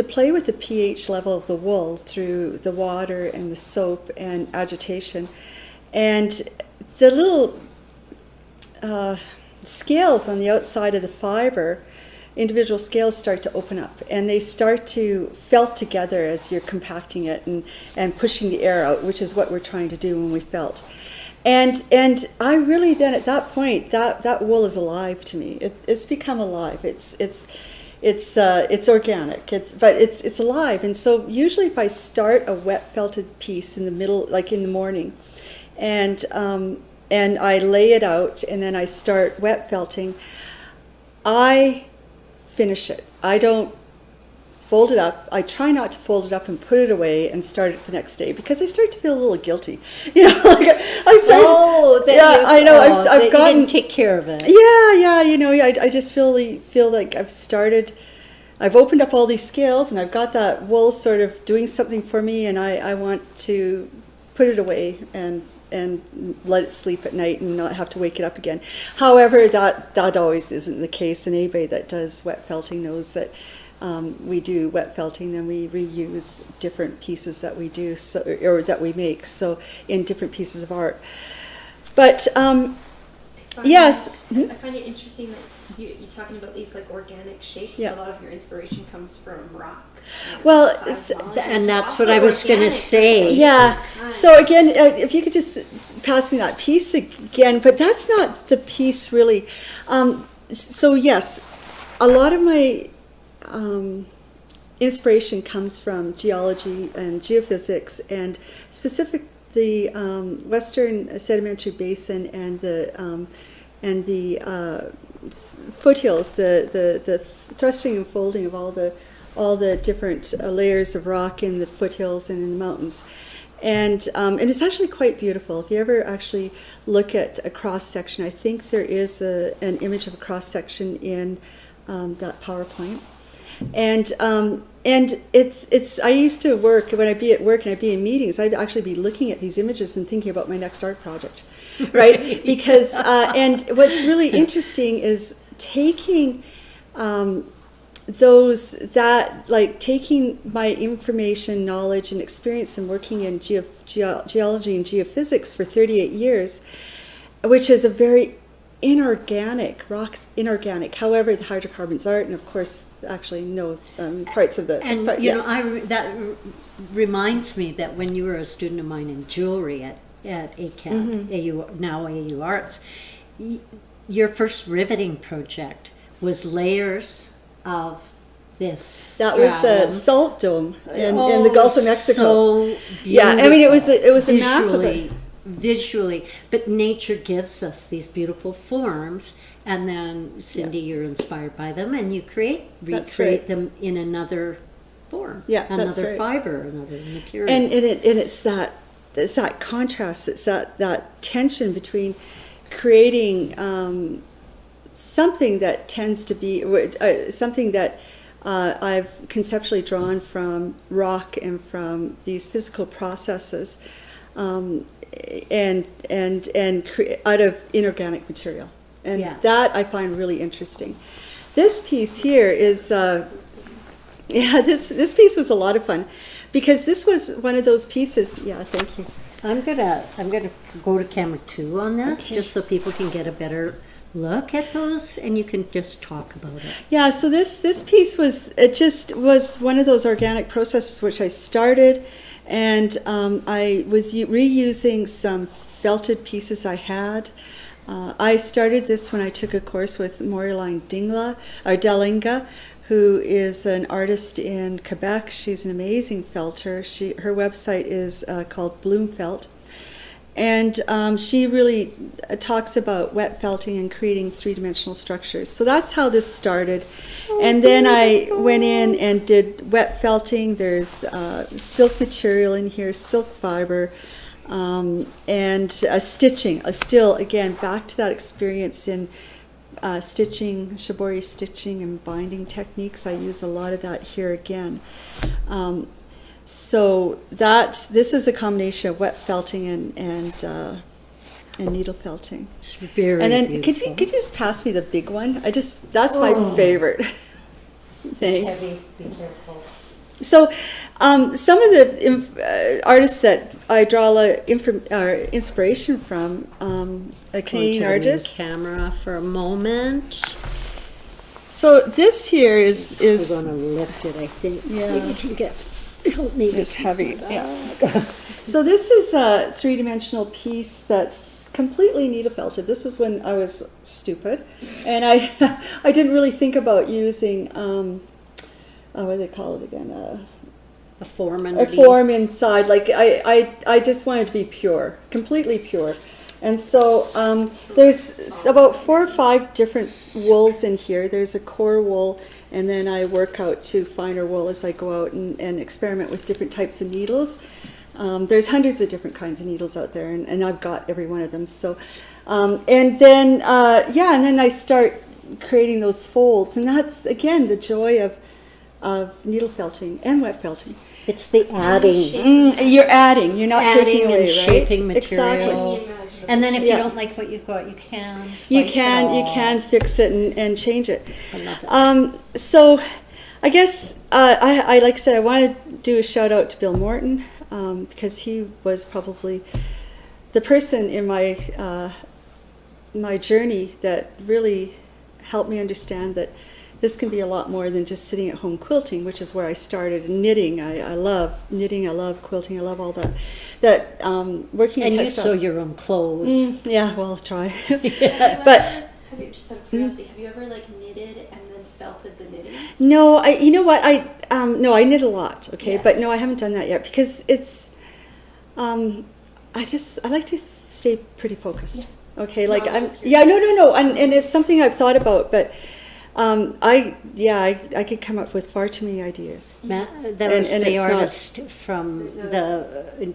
play with the pH level of the wool through the water and the soap and agitation, and the little scales on the outside of the fiber, individual scales start to open up and they start to felt together as you're compacting it and pushing the air out, which is what we're trying to do when we felt. And I really then at that point that wool is alive to me. It's become alive. It's it's organic, but it's alive. And so usually if I start a wet felted piece in the middle, like in the morning, and I lay it out, and then I start wet felting, I finish it. I don't fold it up. I try not to fold it up and put it away and start it the next day, because I start to feel a little guilty. You know, like I started. Oh, yeah, I know. I've gotten you didn't take care of it. Yeah. You know, I just feel like I've opened up all these scales, and I've got that wool sort of doing something for me, and I want to put it away and let it sleep at night and not have to wake it up again. However, that always isn't the case, and anybody that does wet felting knows that we do wet felting, then we reuse different pieces that we do, or that we make, so in different pieces of art. But yes. I find it interesting that you're talking about these like organic shapes. Yeah. A lot of your inspiration comes from rock. Well, and that's what I was going to say. Yeah. So again, if you could just pass me that piece again, but that's not the piece really. So yes, a lot of my inspiration comes from geology and geophysics, and specifically the Western Sedimentary Basin and the foothills, the thrusting and folding of all the different layers of rock in the foothills and in the mountains. And it's actually quite beautiful. If you ever actually look at a cross section, I think there is an image of a cross section in that PowerPoint. And it's I used to work, when I'd be at work and I'd be in meetings, I'd actually be looking at these images and thinking about my next art project, right? Because and what's really interesting is taking taking my information, knowledge, and experience in working in geology and geophysics for 38 years, which is a very inorganic, rocks inorganic, however the hydrocarbons are, and of course actually no parts of the... And you know, that reminds me that when you were a student of mine in jewelry at ACAD, now AU Arts, your first riveting project was layers of this. That was a salt dome in the Gulf of Mexico. So beautiful. Yeah, I mean it was a map of it. Visually, but nature gives us these beautiful forms, and then Cindy, you're inspired by them, and you recreate them in another form, another fiber, another material. And it's that contrast, it's that tension between creating something that tends to be something that I've conceptually drawn from rock and from these physical processes. And out of inorganic material, and that I find really interesting. This piece here is, this piece was a lot of fun, because this was one of those pieces. Yeah, thank you. I'm gonna go to camera 2 on this, just so people can get a better look at those, and you can just talk about it. Yeah, so this piece was one of those organic processes which I started. And I was reusing some felted pieces I had. I started this when I took a course with Maureen Delinga, who is an artist in Quebec. She's an amazing felter. Her website is called Bloomfelt. And she really talks about wet felting and creating three-dimensional structures. So that's how this started. And then I went in and did wet felting. There's silk material in here, silk fiber, and stitching. Still, again, back to that experience in stitching, shibori stitching and binding techniques. I use a lot of that here again. So this is a combination of wet felting and needle felting. It's very and then beautiful. could you just pass me the big one? That's my favorite. Thanks. Heavy. Be careful. So some of the artists that I draw inspiration from, a Canadian artist. Camera for a moment. So this here is We're going to lift it, I think, so you can help me. It's heavy. Yeah. So this is a three-dimensional piece that's completely needle felted. This is when I was stupid, and I I didn't really think about using what do they call it again? A form A form inside. Like I just wanted to be pure, completely pure. And so there's about 4 or 5 different wools in here. There's a core wool, and then I work out to finer wool as I go out and experiment with different types of needles. There's hundreds of different kinds of needles out there, and I've got every one of them. So, and then I start creating those folds, and that's again the joy of needle felting and wet felting. It's the adding. You're adding. You're not Adding taking away, and right? shaping material. Exactly. And then if you Yeah. don't like what you've got, you can You slice it can off. fix it and change it. I love it. So I guess I like I said, I want to do a shout out to Bill Morton because he was probably the person in my journey that really helped me understand that this can be a lot more than just sitting at home quilting, which is where I started. Knitting, I love knitting, I love quilting, I love all that. Working in And you textiles. sew your own clothes. Yeah, well, I'll try. But have you, just out of curiosity, have you ever like knitted and then felted the knitting? No, you know what, no, I knit a lot, okay, Yeah. but no, I haven't done that yet because it's, I like to stay pretty focused, okay, like I was just no, and it's something I've thought about, but I could come up with far too many ideas. That And- was and the it's not- artist from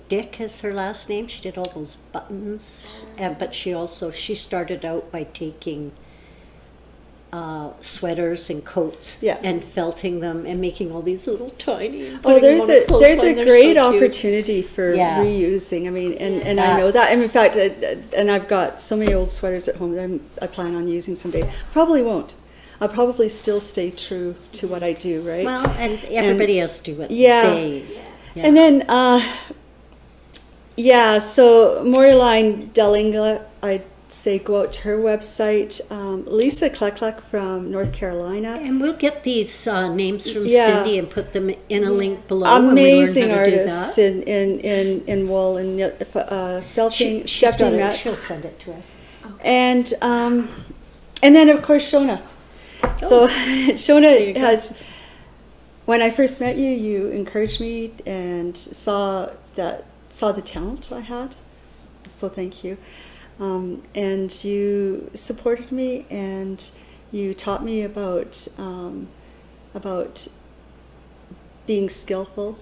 Dick is her last name. She did all those buttons, but she started out by taking sweaters and coats Yeah. and felting them and making all these little tiny. Oh, putting there's them on a clothesline. They're great so cute. opportunity for Yeah. reusing. I mean, and I know that. And in fact, and I've got so many old sweaters at home that I plan on using someday. Probably won't. I'll probably still stay true to what I do, right? Well, and everybody has to do what Yeah. they. Yeah. And then, so Moreline Dellinga, I'd say go out to her website. Lisa Kleckluck from North Carolina. And we'll get these names from Yeah. Cindy and put them in a link below. when we learn Amazing how to do artists that. in wool and felting. She's got Stephanie it. She'll Metz. send it to us. And then of course Shona. So Shona has, when I first met you, you encouraged me and saw the talent I had. So thank you. And you supported me and you taught me about being skillful.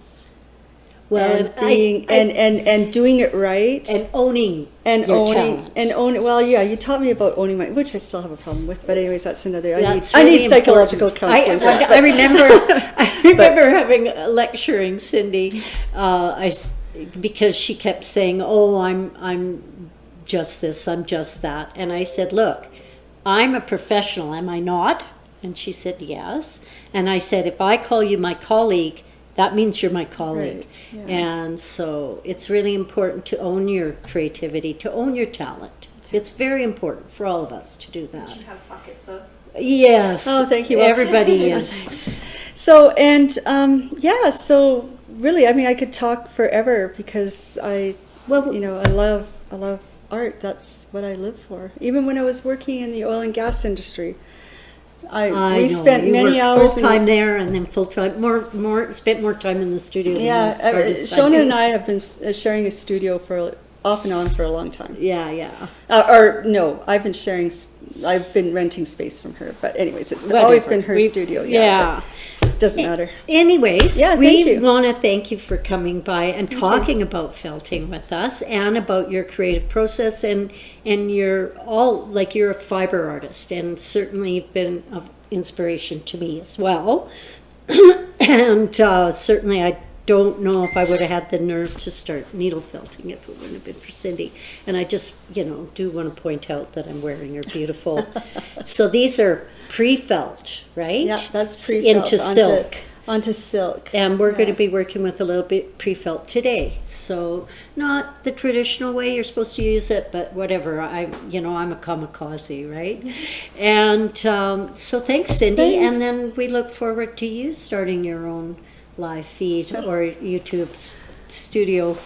Well, And being and doing it right and owning and your owning talent. and own. Well, yeah, you taught me about owning my, which I still have a problem with. But anyways, that's another. That's I really need psychological important. counseling. for that, I remember having lecturing Cindy, because she kept saying, "Oh, I'm just this, I'm just that," and I said, "Look, I'm a professional, am I not?" And she said, "Yes." And I said, "If I call you my colleague, that means you're my colleague." Right, yeah. And so it's really important to own your creativity, to own your talent. It's very important for all of us to do that. You have buckets of. Yes. Oh, thank you. Well, Everybody is. So so really, I mean, I could talk forever because I love art. That's what I live for. Even when I was working in the oil and gas industry, we spent many hours full time there, and then full time spent more time in the studio. than Yeah, you started Shona studying. and I have been sharing a studio for off and on for a long time. Yeah. I've been renting space from her. But anyways, it's Whatever. always been her studio. Yeah. but doesn't matter. Anyways, Yeah, thank we you. want to thank you for coming by and talking about felting with us and about your creative process, and you're a fiber artist, and certainly you've been of inspiration to me as well. And certainly I don't know if I would have had the nerve to start needle felting if it wouldn't have been for Cindy. And I just, do want to point out that I'm wearing your beautiful. So these are pre-felt, right? Yeah, that's pre-felt into silk. Onto silk. And we're going to be working with a little bit pre-felt today. So not the traditional way you're supposed to use it, but whatever. I'm a kamikaze, right? And so thanks, Cindy. Thanks. And then we look forward to you starting your own live feed or YouTube studio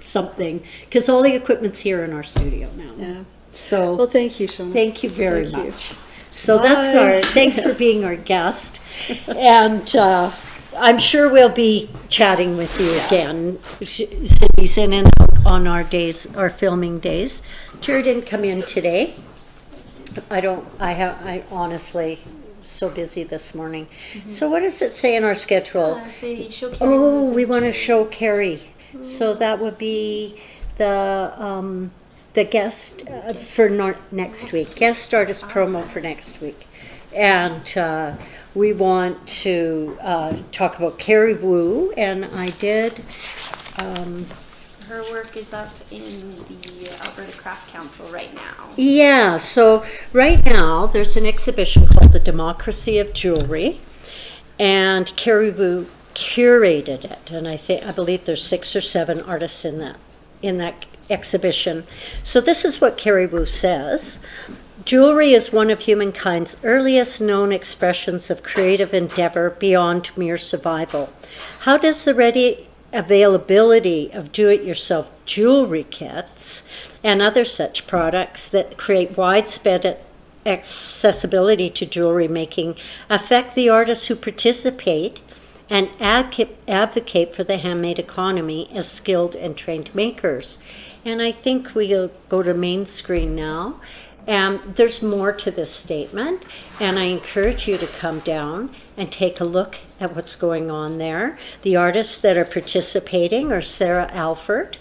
something, because all the equipment's here in our studio now. Yeah. So Well, thank you, Shona. thank you very Thank you. much. So Bye. that's our, thanks for being our guest. And I'm sure we'll be chatting with you again. Cindy's in and out on our days, our filming days. Jerry didn't come in today. I honestly, so busy this morning. So what does it say in our schedule? Oh, we want to show Carrie. So that would be the guest for next week, guest artist promo for next week. And we want to talk about Carrie Wu, and I did. Her work is up in the Alberta Craft Council right now. Yeah, so right now there's an exhibition called The Democracy of Jewelry, and Carrie Wu curated it, and I believe there's 6 or 7 artists in that exhibition. So this is what Carrie Wu says. Jewelry is one of humankind's earliest known expressions of creative endeavor beyond mere survival. How does the ready availability of do-it-yourself jewelry kits and other such products that create widespread accessibility to jewelry making affect the artists who participate and advocate for the handmade economy as skilled and trained makers? And I think we'll go to main screen now. And there's more to this statement, and I encourage you to come down and take a look at what's going on there. The artists that are participating are Sarah Alford,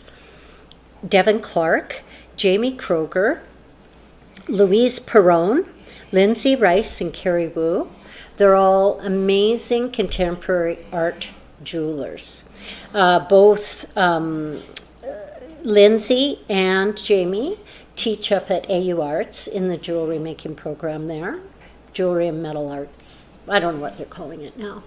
Devin Clark, Jamie Kroger, Louise Perrone, Lindsay Rice, and Carrie Wu. They're all amazing contemporary art jewelers. Both Lindsay and Jamie teach up at AU Arts in the jewelry making program there. Jewelry and metal arts. I don't know what they're calling it now.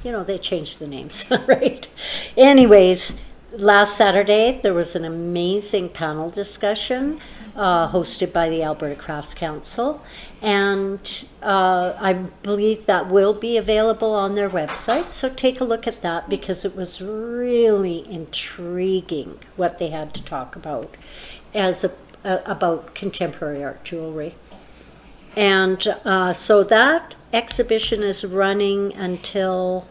You know, they changed the names, right? Anyways, last Saturday there was an amazing panel discussion hosted by the Alberta Crafts Council, and I believe that will be available on their website, so take a look at that because it was really intriguing what they had to talk about about contemporary art jewelry. And so that exhibition is running until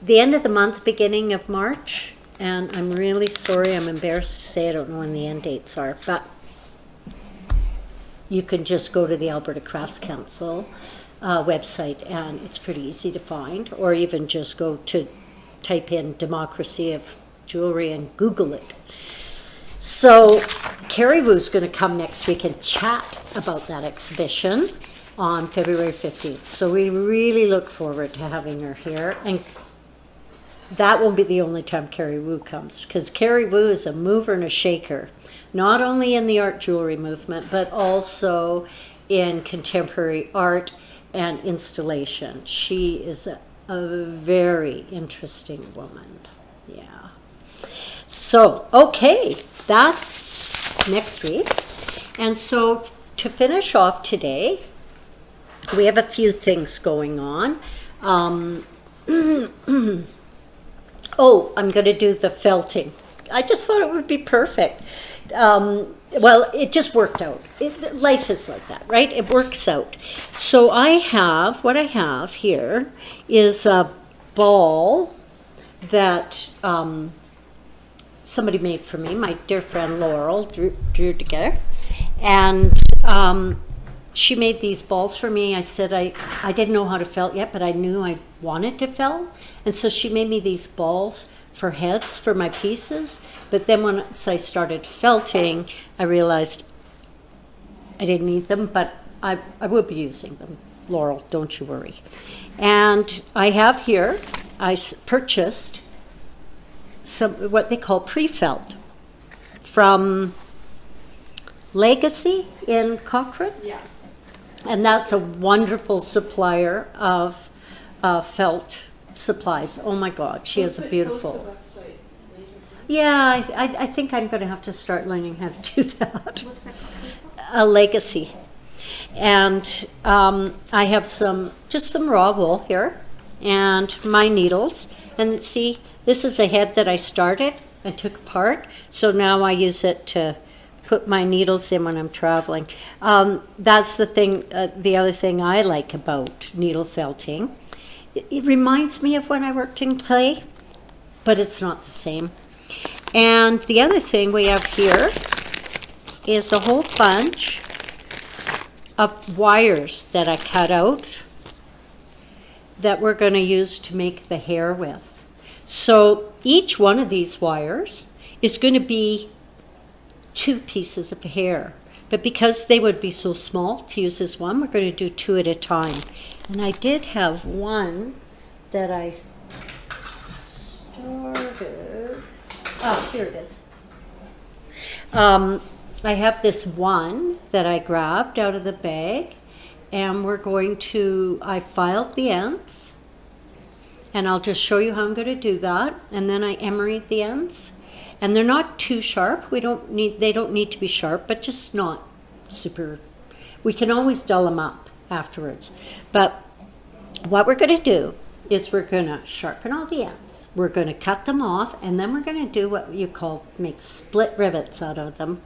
the end of the month, beginning of March. And I'm really sorry, I'm embarrassed to say I don't know when the end dates are, but you can just go to the Alberta Crafts Council website and it's pretty easy to find, or even just go to type in Democracy of Jewelry and Google it. So Carrie Wu's going to come next week and chat about that exhibition on February 15th. So we really look forward to having her here. And that won't be the only time Carrie Wu comes, because Carrie Wu is a mover and a shaker, not only in the art jewelry movement, but also in contemporary art and installation. She is a very interesting woman. Yeah. So, okay, that's next week. And so to finish off today, we have a few things going on. Oh, I'm going to do the felting. I just thought it would be perfect. Well, it just worked out. Life is like that, right? It works out. So what I have here is a ball that somebody made for me. My dear friend Laurel drew together. And she made these balls for me. I said I didn't know how to felt yet, but I knew I wanted to felt. And so she made me these balls for heads for my pieces. But then once I started felting, I realized I didn't need them, but I will be using them. Laurel, don't you worry. And I have here, I purchased some what they call pre-felt from Legacy in Cochrane. Yeah. And that's a wonderful supplier of felt supplies. Oh my God, she has a beautiful. Yeah, I think I'm going to have to start learning how to do that. What's that called? A Legacy. And I have just some raw wool here and my needles. And see, This is a head that I started and took apart, so now I use it to put my needles in when I'm traveling. That's the thing, the other thing I like about needle felting. It reminds me of when I worked in clay, but it's not the same. And the other thing we have here is a whole bunch of wires that I cut out that we're going to use to make the hair with. So each one of these wires is going to be 2 pieces of hair. But because they would be so small to use as one, we're going to do 2 at a time. And I did have one that I started. Oh, here it is. I have this one that I grabbed out of the bag, and I filed the ends, and I'll just show you how I'm going to do that. And then I emery the ends, and they're not too sharp. They don't need to be sharp, but just not super. We can always dull them up afterwards. But what we're going to do is we're going to sharpen all the ends. We're going to cut them off, and then we're going to do what you call make split rivets out of them,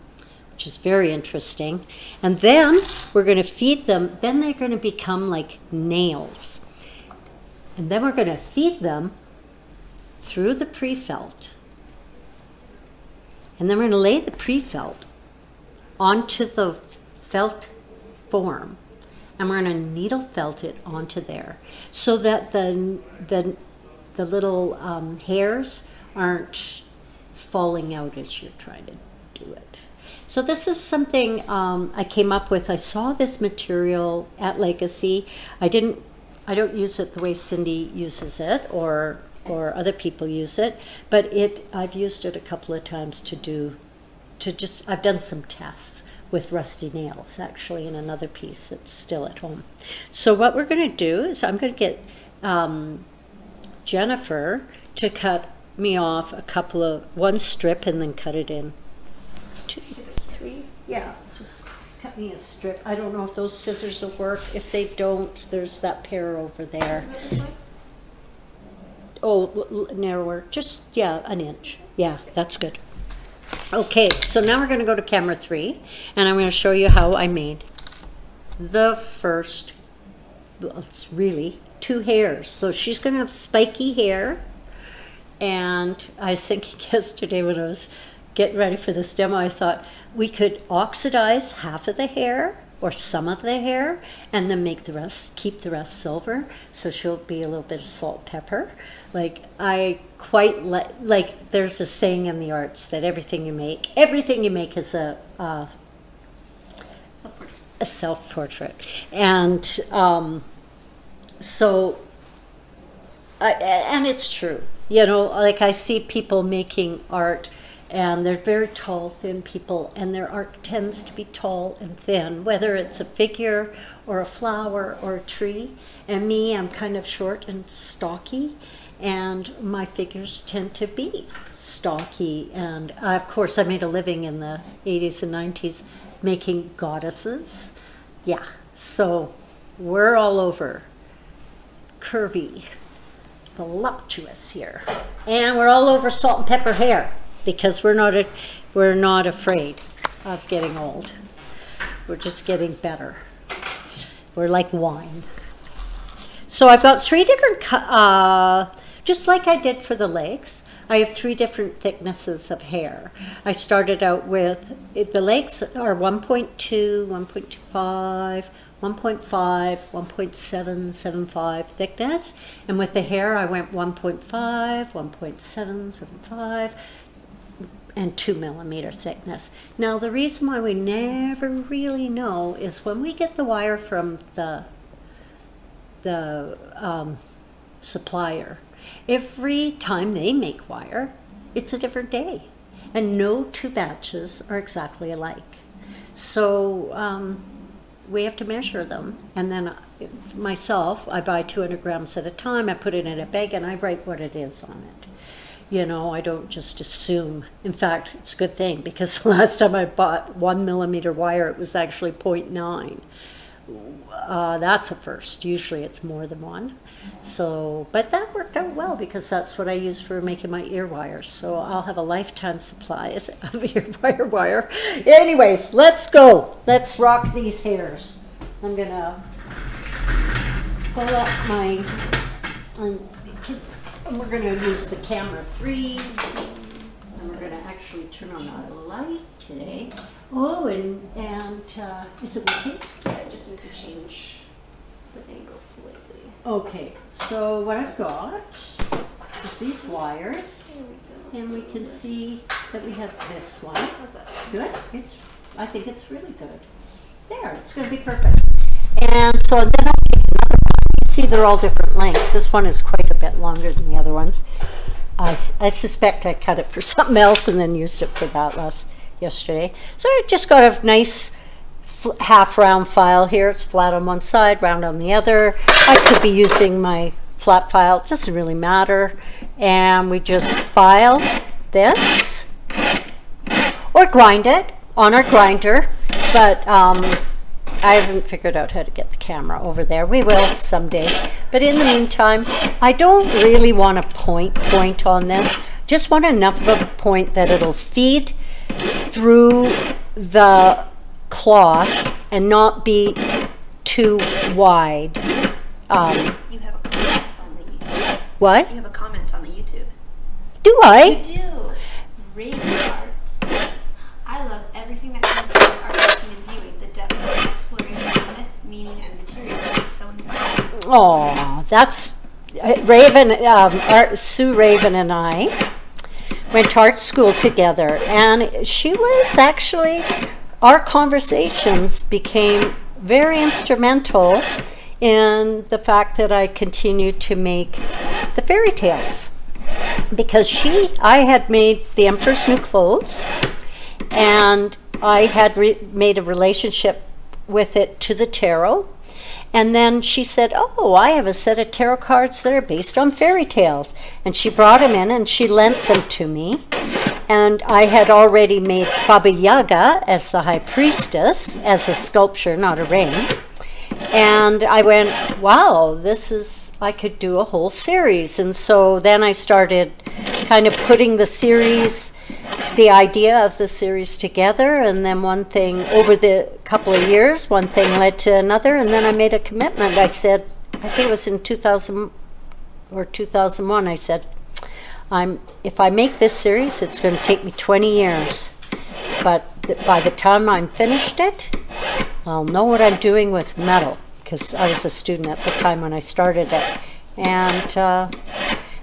which is very interesting. And then we're going to feed them. Then they're going to become like nails. And then we're going to feed them through the pre-felt. And then we're going to lay the pre-felt onto the felt form. And we're going to needle felt it onto there so that the little hairs aren't falling out as you're trying to do it. So this is something I came up with. I saw this material at Legacy. I don't use it the way Cindy uses it or other people use it, but I've used it a couple of times I've done some tests with rusty nails, actually, in another piece that's still at home. So what we're going to do is I'm going to get Jennifer to cut me off one strip and then cut it in 2, 3. Yeah, just cut me a strip. I don't know if those scissors will work. If they don't, there's that pair over there. Oh, narrower. Just, an inch. Yeah, that's good. Okay, so now we're going to go to camera 3, and I'm going to show you how I made the first, it's really 2 hairs. So she's going to have spiky hair, and I was thinking yesterday when I was getting ready for this demo, I thought we could oxidize half of the hair or some of the hair and then keep the rest silver, so she'll be a little bit of salt pepper. Like, I quite like there's a saying in the arts that everything you make is a self-portrait. And and it's true, like I see people making art and they're very tall, thin people, and their art tends to be tall and thin, whether it's a figure or a flower or a tree. And me, I'm kind of short and stocky, and my figures tend to be stocky. And of course, I made a living in the 80s and 90s making goddesses. Yeah, so we're all over curvy, voluptuous here. And we're all over salt and pepper hair, because we're not afraid of getting old. We're just getting better. We're like wine. So I've got 3 different, just like I did for the legs, I have 3 different thicknesses of hair. I started out with, the legs are 1.2, 1.25, 1.5, 1.775 thickness. And with the hair, I went 1.5, 1.775, and 2 millimeter thickness. Now, the reason why we never really know is when we get the wire from the supplier, every time they make wire, it's a different day, and no 2 batches are exactly alike. So we have to measure them, and then myself, I buy 200 grams at a time. I put it in a bag, and I write what it is on it. I don't just assume. In fact, it's a good thing, because the last time I bought 1 millimeter wire, it was actually 0.9. that's a first. Usually it's more than one. So, but that worked out well because that's what I use for making my ear wires. So I'll have a lifetime supply of ear wire. Anyways, let's go. Let's rock these hairs. I'm gonna pull up my, and we're gonna use the camera 3, and we're gonna actually turn on our light today. Oh, and is it working? Yeah, I just need to change the angle slightly. Okay, so what I've got is these wires, There we go. and we can see that we have this one. How's that? Good. I think it's really good. There, it's going to be perfect. And so then I'll take another one. You see they're all different lengths. This one is quite a bit longer than the other ones. I suspect I cut it for something else and then used it for that yesterday. So I just got a nice half round file here. It's flat on one side, round on the other. I could be using my flat file. It doesn't really matter. And we just file this or grind it on our grinder. But I haven't figured out how to get the camera over there. We will someday. But in the meantime, I don't really want to point on this. Just want enough of a point that it'll feed through the cloth and not be too wide. You have a comment on the YouTube. What? You have a comment on the YouTube. Do I? You do. Raven Art says, I love everything that comes out of art making and viewing. The depth of exploration of myth, meaning, and materials is so inspiring. Oh, that's Sue Raven and I went to art school together, and she was actually, our conversations became very instrumental in the fact that I continued to make the fairy tales, because I had made The Emperor's New Clothes, and I had made a relationship with it to the tarot. And then she said, oh, I have a set of tarot cards that are based on fairy tales. And she brought them in and she lent them to me. And I had already made Baba Yaga as the high priestess, as a sculpture, not a ring. And I went, wow, I could do a whole series. And so then I started kind of putting the idea of the series together. And then one thing, over the couple of years, one thing led to another. And then I made a commitment. I said, I think it was in 2000 or 2001, I said, if I make this series, it's going to take me 20 years. But by the time I'm finished it, I'll know what I'm doing with metal, because I was a student at the time when I started it. And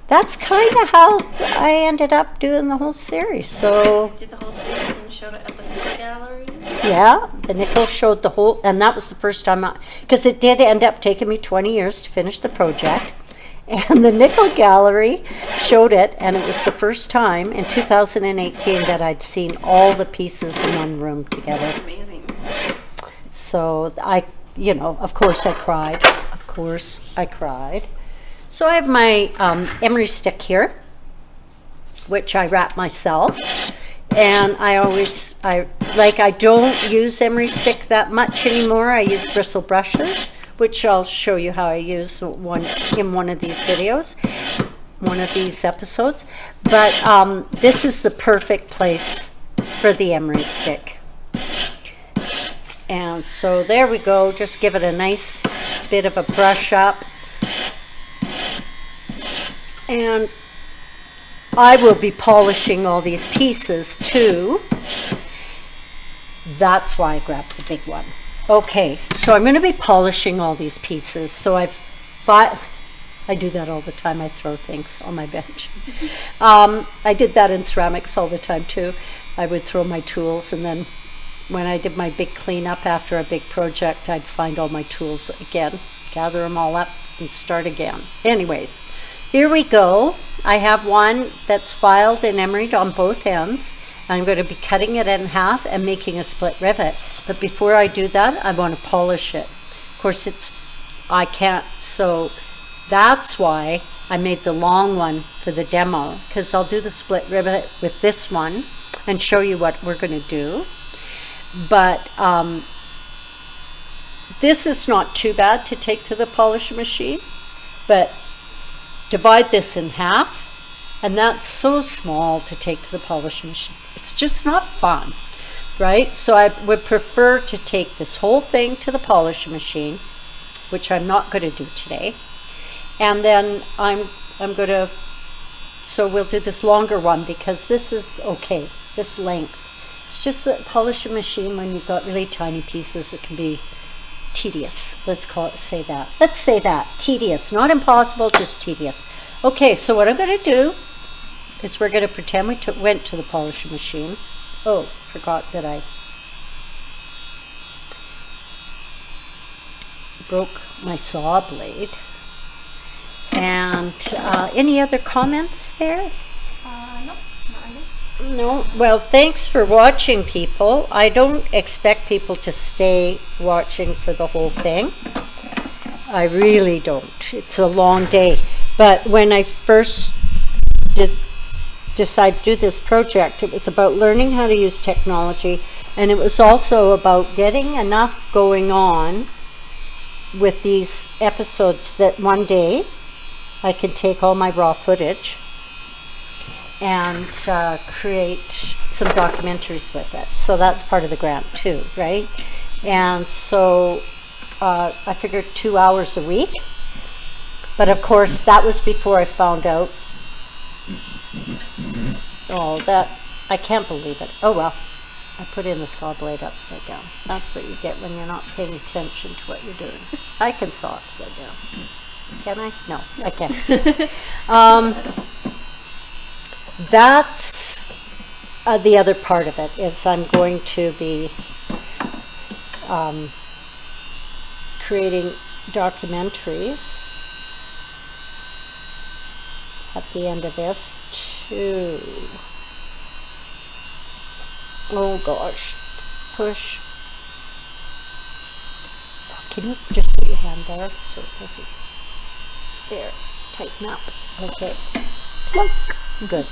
that's kind of how I ended up doing the whole series. So Did the whole series and showed it at the Nickel Gallery? yeah, the Nickel showed the whole, and that was the first time, because it did end up taking me 20 years to finish the project. And the Nickel Gallery showed it, and it was the first time in 2018 that I'd seen all the pieces in one room together. That's amazing. So of course I cried. Of course I cried. So I have my emery stick here, which I wrap myself. And I don't use emery stick that much anymore. I use bristle brushes, which I'll show you how I use in one of these videos, one of these episodes. But this is the perfect place for the emery stick. And so there we go. Just give it a nice bit of a brush up. And I will be polishing all these pieces too. That's why I grabbed the big one. Okay, so I'm going to be polishing all these pieces. So I do that all the time. I throw things on my bench. I did that in ceramics all the time too. I would throw my tools, and then when I did my big cleanup after a big project, I'd find all my tools again, gather them all up, and start again. Anyways, here we go. I have one that's filed and emeryed on both ends. I'm going to be cutting it in half and making a split rivet. But before I do that, I want to polish it. Of course, I can't, so that's why I made the long one for the demo, because I'll do the split rivet with this one and show you what we're going to do. But this is not too bad to take to the polishing machine, but divide this in half, and that's so small to take to the polishing machine. It's just not fun, right? So I would prefer to take this whole thing to the polishing machine, which I'm not going to do today. And then I'm going to, so we'll do this longer one because this is okay, this length. It's just that polishing machine, when you've got really tiny pieces, it can be tedious. Let's say that. Let's say that. Tedious. Not impossible, just tedious. Okay, so what I'm going to do is we're going to pretend we went to the polishing machine. Oh, forgot that I broke my saw blade. And any other comments there? No. No. Well, thanks for watching, people. I don't expect people to stay watching for the whole thing. I really don't. It's a long day. But when I first decided to do this project, it was about learning how to use technology, and it was also about getting enough going on with these episodes that one day I could take all my raw footage and create some documentaries with it. So that's part of the grant too, right? And so I figured 2 hours a week. But of course, that was before I found out. Oh, that, I can't believe it. Oh well, I put in the saw blade upside down. That's what you get when you're not paying attention to what you're doing. I can saw upside down. Can I? No, I can't. That's the other part of it, is I'm going to be creating documentaries at the end of this too. Oh gosh, push. Can you just put your hand there so it doesn't, there, tighten up. Okay, plunk, good.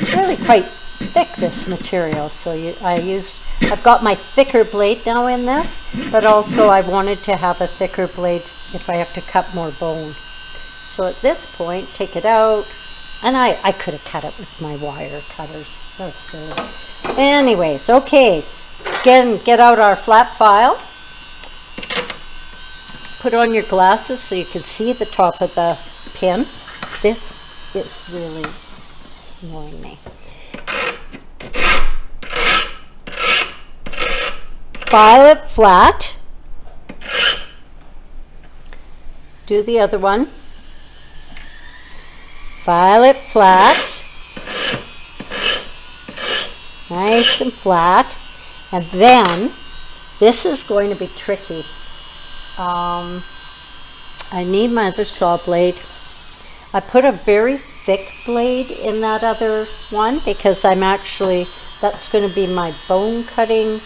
It's really quite thick, this material, so I've got my thicker blade now in this, but also I wanted to have a thicker blade if I have to cut more bone. So at this point, take it out, and I could have cut it with my wire cutters. That's silly. Anyways, okay, again, get out our flat file, put on your glasses so you can see the top of the pin. This is really annoying me. File it flat. Do the other one. File it flat. Nice and flat. And then, this is going to be tricky. I need my other saw blade. I put a very thick blade in that other one because that's going to be my bone cutting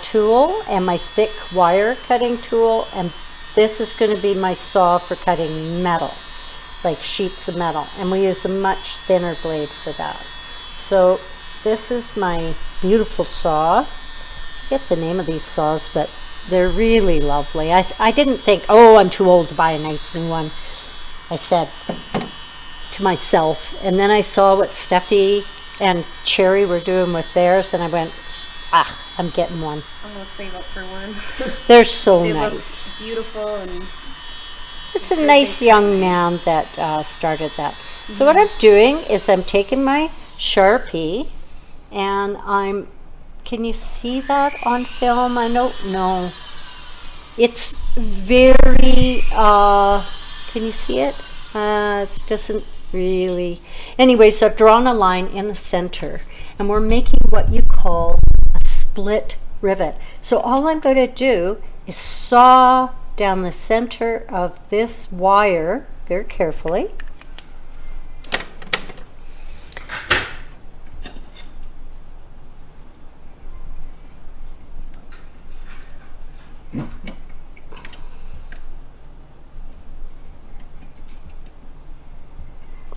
tool and my thick wire cutting tool, and this is going to be my saw for cutting metal, like sheets of metal, and we use a much thinner blade for that. So this is my beautiful saw. I forget the name of these saws, but they're really lovely. I didn't think, oh, I'm too old to buy a nice new one, I said to myself, and then I saw what Steffi and Cherry were doing with theirs, and I went, I'm getting one. I'm gonna save up for one. They're so they nice. Look beautiful, and it's a nice young man that started that. Mm-hmm. So what I'm doing is I'm taking my Sharpie, and can you see that on film? I don't know. It's very, can you see it? It doesn't really. Anyway, so I've drawn a line in the center, and we're making what you call a split rivet. So all I'm going to do is saw down the center of this wire very carefully.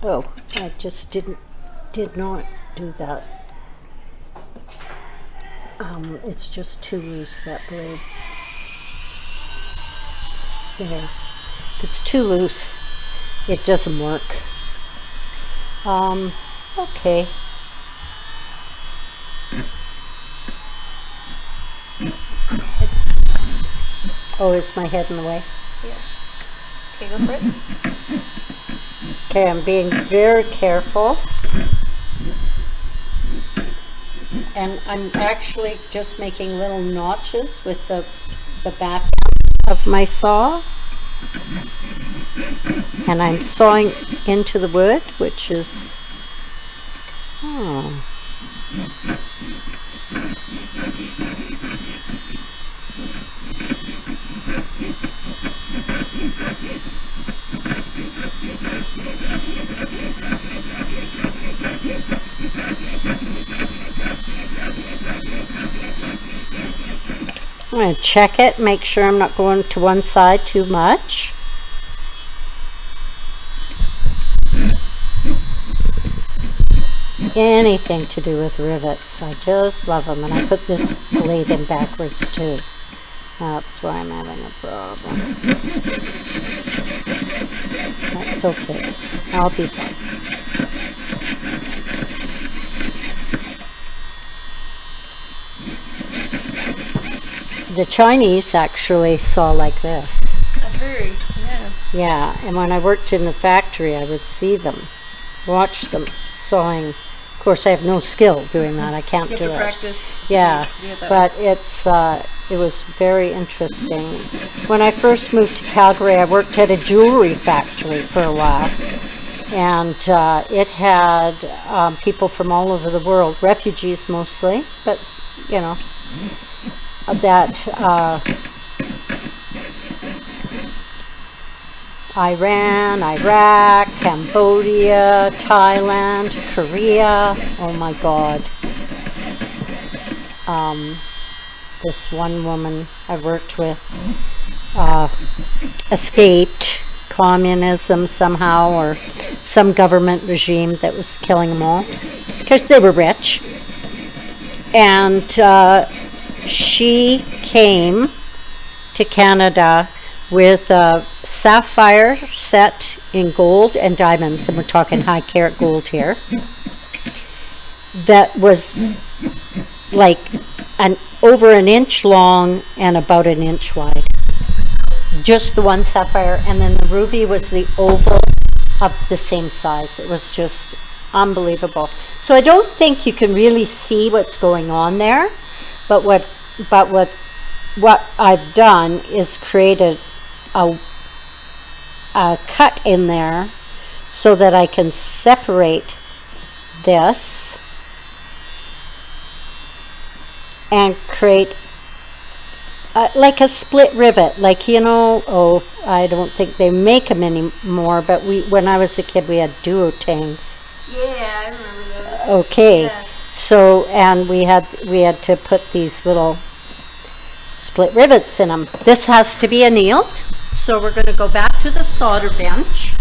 Oh, I just did not do that. It's just too loose, that blade. There. If it's too loose, it doesn't work. Okay. Is my head in the way? Yeah. Okay, go for it. Okay, I'm being very careful. And I'm actually just making little notches with the back of my saw. And I'm sawing into the wood, which is... I'm going to check it, make sure I'm not going to one side too much. Anything to do with rivets, I just love them. And I put this blade in backwards too. That's why I'm having a problem. That's okay. I'll be fine. The Chinese actually saw like this. I've heard, yeah. Yeah, and when I worked in the factory, I would see them, watch them sawing. Of course, I have no skill doing that. I can't do it. You have to practice. Yeah, to do it that but way. it was very interesting. When I first moved to Calgary, I worked at a jewelry factory for a while, and it had people from all over the world, refugees mostly, but you know, that Iran, Iraq, Cambodia, Thailand, Korea. Oh my God. This one woman I worked with escaped communism somehow, or some government regime that was killing them all, because they were rich. And she came to Canada with a sapphire set in gold and diamonds, and we're talking high carat gold here, that was like over an inch long and about an inch wide. Just the one sapphire, and then the ruby was the oval of the same size. It was just unbelievable. So I don't think you can really see what's going on there, but what I've done is created a cut in there so that I can separate this and create like a split rivet, like, you know, I don't think they make them anymore, but when I was a kid we had duotangs. Yeah, I remember those. Okay, yeah. So, and we had to put these little split rivets in them. This has to be annealed, so we're going to go back to the solder bench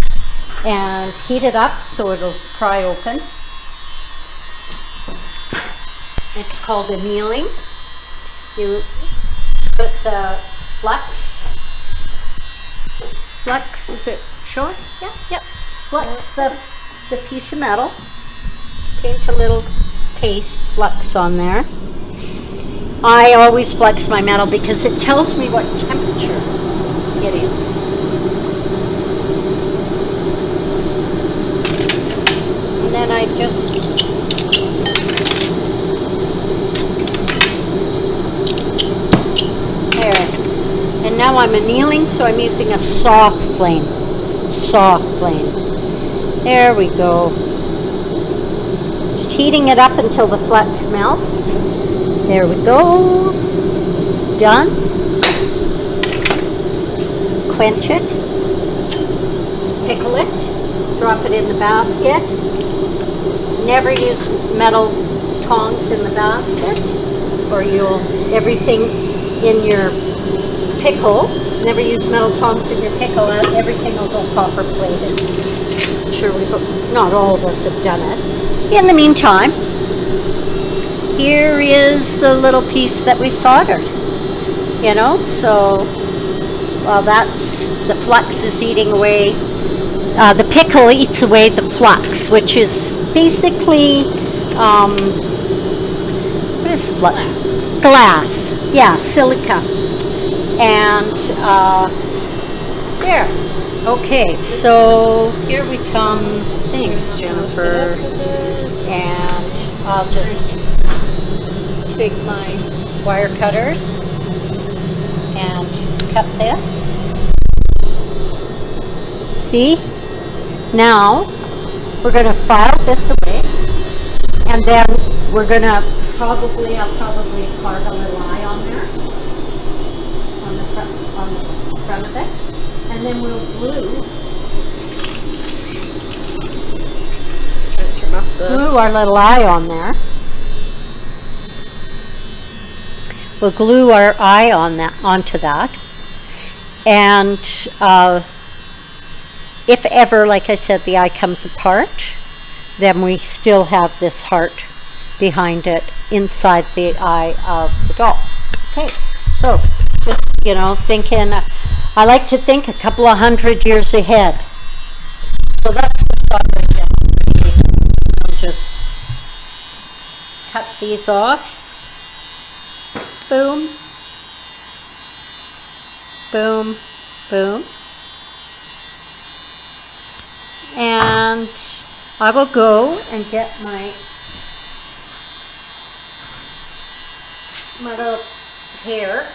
and heat it up so it'll pry open. It's called annealing. You put the flux, is it short? Yeah, yep. Flux the piece of metal, paint a little paste flux on there. I always flux my metal because it tells me what temperature it is. And then I just there. And now I'm annealing, so I'm using a soft flame. There we go. Just heating it up until the flux melts. There we go. Done. Quench it. Pickle it. Drop it in the basket. Never use metal tongs in the basket, or everything in your pickle. Never use metal tongs in your pickle. Everything will go copper plated. sure not all of us have done it. In the meantime, here is the little piece that we soldered. So while the flux is eating away, the pickle eats away the flux, which is basically, what is flux? Glass. Yeah, silica. And there. Okay, so here we come. Thanks, Jennifer. And I'll just take my wire cutters and cut this. See? Now we're going to file this away, and then we're going to I'll probably carve a little eye on there, on the front of it, and then we'll glue our little eye on there. We'll glue our eye onto that, and if ever, like I said, the eye comes apart, then we still have this heart behind it inside the eye of the doll. Okay, so just thinking, I like to think a couple of 100 years ahead. So that's the spot right there. I'll just cut these off. Boom, boom, boom. And I will go and get my little hair.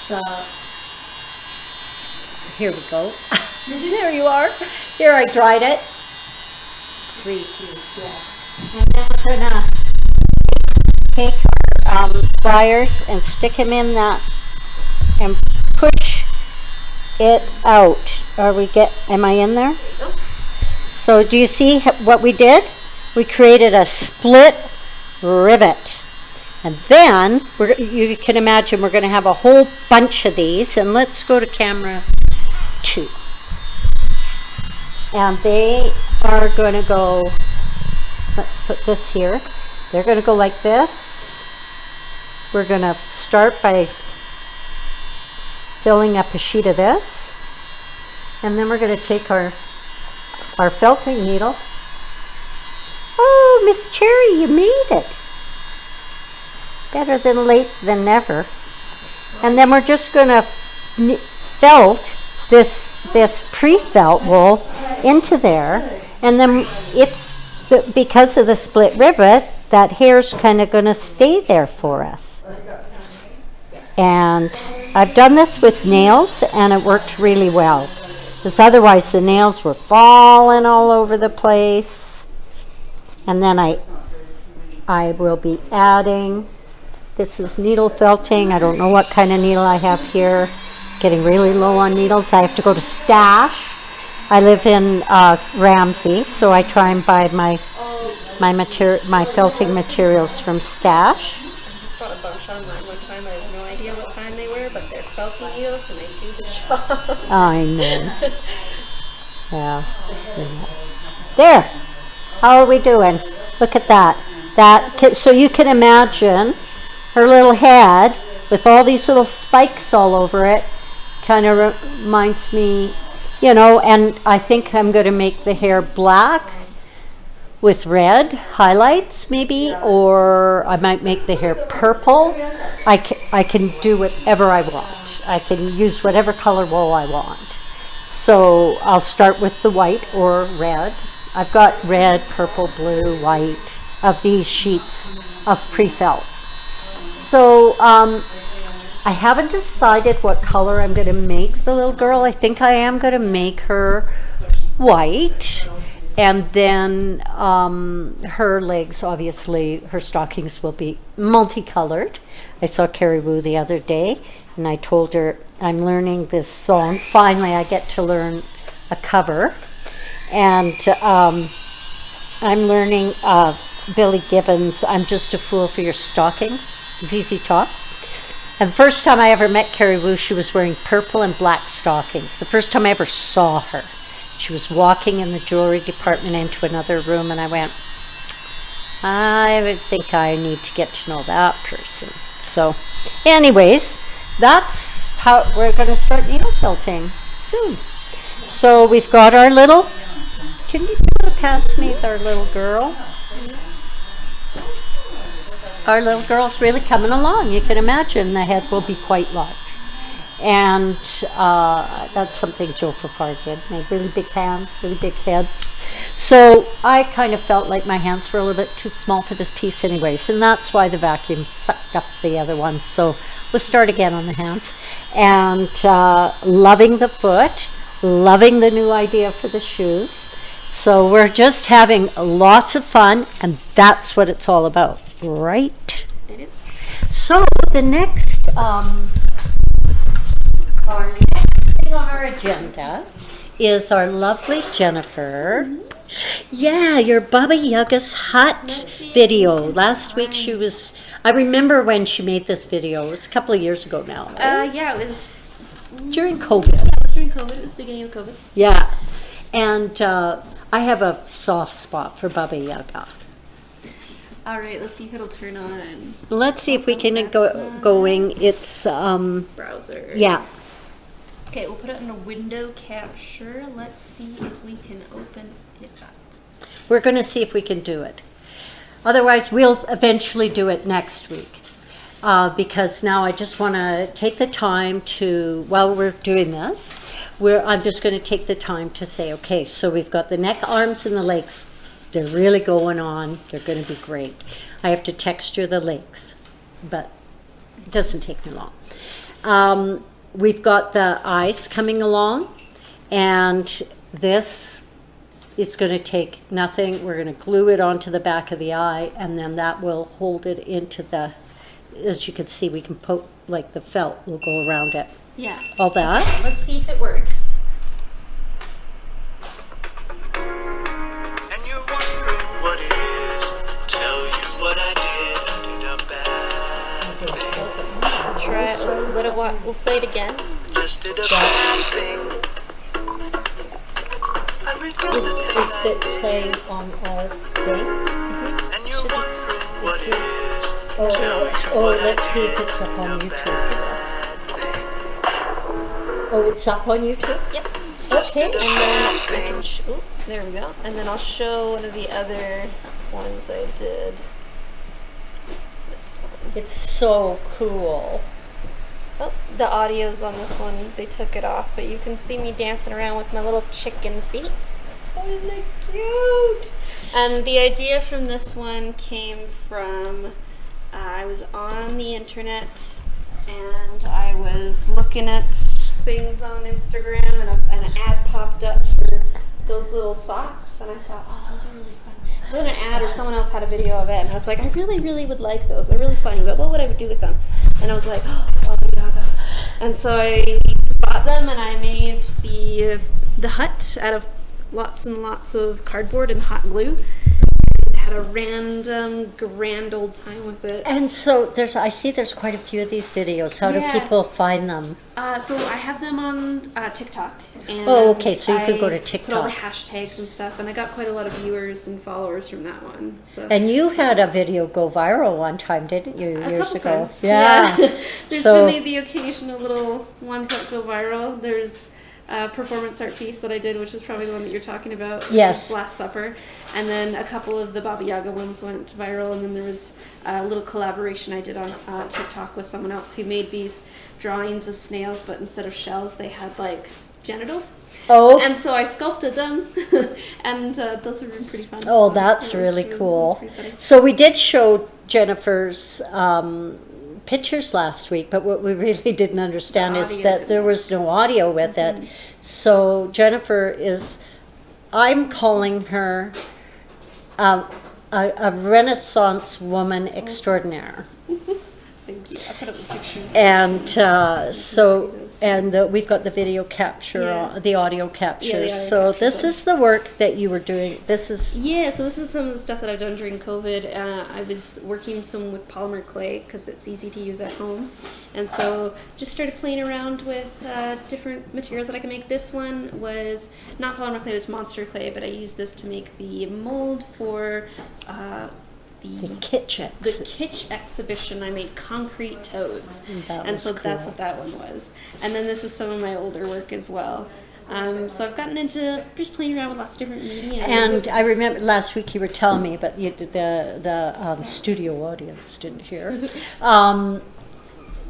So here we go. There you are. Here, I dried it. 3 piece, yeah. And then we're gonna take our pliers and stick them in that and push it out. Am I in there? So do you see what we did? We created a split rivet. And then, you can imagine we're going to have a whole bunch of these. And let's go to camera 2. And they are going to go, let's put this here. They're going to go like this. We're going to start by filling up a sheet of this. And then we're going to take our felting needle. Oh, Miss Cherry, you made it. Better than late than never. And then we're just going to felt this pre-felt wool into there. And then because of the split rivet, that hair's kind of going to stay there for us. And I've done this with nails, and it worked really well. Because otherwise the nails were falling all over the place. And then I will be adding, this is needle felting. I don't know what kind of needle I have here. Getting really low on needles. I have to go to Stash. I live in Ramsey, so I try and buy my felting materials from Stash. I just bought a bunch online one time. I have no idea what kind they were, but they're felting needles and they do the job. I know. Yeah. There. How are we doing? Look at that. So you can imagine her little head with all these little spikes all over it. Kind of reminds me, and I think I'm going to make the hair black with red highlights maybe, or I might make the hair purple. I can do whatever I want. I can use whatever color wool I want. So I'll start with the white or red. I've got red, purple, blue, white of these sheets of pre-felt. So I haven't decided what color I'm going to make the little girl. I think I am going to make her white. And then her legs, obviously, her stockings will be multicolored. I saw Carrie Wu the other day, and I told her I'm learning this song. Finally, I get to learn a cover. And I'm learning Billy Gibbons' I'm Just a Fool for Your Stockings, ZZ Top. And the first time I ever met Carrie Wu, she was wearing purple and black stockings. The first time I ever saw her, she was walking in the jewelry department into another room, and I went, I would think I need to get to know that person. So, anyways, that's how we're going to start needle felting soon. So we've got our little, can you pass me our little girl? Our little girl's really coming along. You can imagine the head will be quite large. And that's something Joe Fafar did. Made really big hands, really big heads. So I kind of felt like my hands were a little bit too small for this piece anyways. And that's why the vacuum sucked up the other one. So we'll start again on the hands. And loving the foot, loving the new idea for the shoes. So we're just having lots of fun, and that's what it's all about, right? It is. So the next, our next thing on our agenda is our lovely Jennifer. Yeah, your Baba Yaga's hut video. Last week she was, I remember when she made this video. It was a couple of years ago now. Right? Yeah, it was during COVID. Yeah, it was during COVID. It was the beginning of COVID. Yeah. And I have a soft spot for Baba Yaga. All right, let's see if it'll turn on. Let's see if we can go going. It's browser. Yeah. Okay, we'll put it in a window capture. Let's see if we can open it up. We're going to see if we can do it. Otherwise, we'll eventually do it next week. Because now I just want to take the time to, while we're doing this, I'm just going to take the time to say, okay, so we've got the neck, arms, and the legs. They're really going on. They're going to be great. I have to texture the legs, but it doesn't take me long. We've got the eyes coming along, and this is going to take nothing. We're going to glue it onto the back of the eye, and then that will hold it into the, as you can see, we can poke, like the felt will go around it. Yeah. All that. Okay, let's see if it works. And you're wondering what it is. Tell you what I did a bad thing. Try it. We'll play it again. Just did a bad thing. I regret the Is it playing on our thing? And you're wondering what it is. Let's see if it's up on YouTube. Oh, it's up on YouTube? Yep. Okay. And then there we go. And then I'll show one of the other ones I did. This one. It's so cool. Oh, the audio's on this one. They took it off, but you can see me dancing around with my little chicken feet. Oh, isn't that cute? And the idea from this one came from, I was on the internet and I was looking at things on Instagram, and an ad popped up for those little socks, and I thought, oh, those are really fun. It was in an ad, or someone else had a video of it, and I was like, I really, really would like those. They're really funny, but what would I do with them? And I was like, oh, Baba Yaga. And so I bought them, and I made the hut out of lots and lots of cardboard and hot glue. Had a random grand old time with it. And so I see there's quite a few of these videos. How do people find them? So I have them on TikTok. And oh, okay. So you could go to TikTok. Put all the hashtags and stuff, and I got quite a lot of viewers and followers from that one. So. And you had a video go viral one time, didn't you? Years ago. Times. Yeah. There's been the occasional little ones that go viral. There's a performance art piece that I did, which is probably the one that you're talking about. Yes. Last Supper. And then a couple of the Baba Yaga ones went viral, and then there was a little collaboration I did on TikTok with someone else who made these drawings of snails, but instead of shells, they had like genitals. Oh. And so I sculpted them, and those have been pretty fun. Oh, that's really cool. So we did show Jennifer's pictures last week, but what we really didn't understand is that there was no audio with it. So Jennifer is, I'm calling her a Renaissance woman extraordinaire. Thank you. I put up the pictures. And so we've got the video capture, Yeah. the audio capture. audio So capture this one. is the work that you were doing. This is Yeah, so this is some of the stuff that I've done during COVID. I was working some with polymer clay because it's easy to use at home. And so just started playing around with different materials that I can make. This one was not polymer clay, it was monster clay, but I used this to make the mold for the kitchen. the kitsch exhibition. I made concrete toads, That and was so that's cool. what that one was. And then this is some of my older work as well. So I've gotten into just playing around with lots of different media. And I remember last week you were telling me, but the studio audience didn't hear.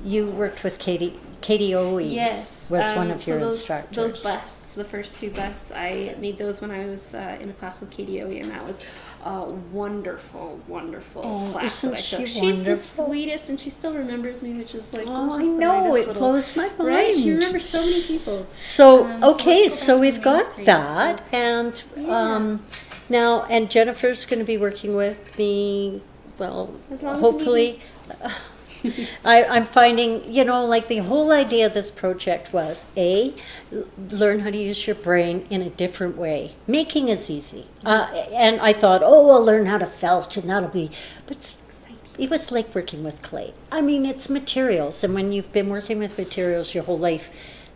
You worked with Katie Owe. Yes, was one of so your those, instructors. Those busts, the first two busts, I made those when I was in a class with Katie Owe, and that was a wonderful, wonderful class that I isn't took. she She's the wonderful? sweetest, and she still remembers me, which is like Oh, I just the know, nicest it little- blows my mind. Right, she remembers so many people. So So okay, let's go so back to we've the got screen, that, so- and Yeah. now and Jennifer's going to be working with me. Well, As long as hopefully. I'm finding, like the whole idea of this project was learn how to use your brain in a different way. Making is easy, and I thought, I'll learn how to felt, and that'll be, but it was like working with clay. I mean, it's materials, and when you've been working with materials your whole life,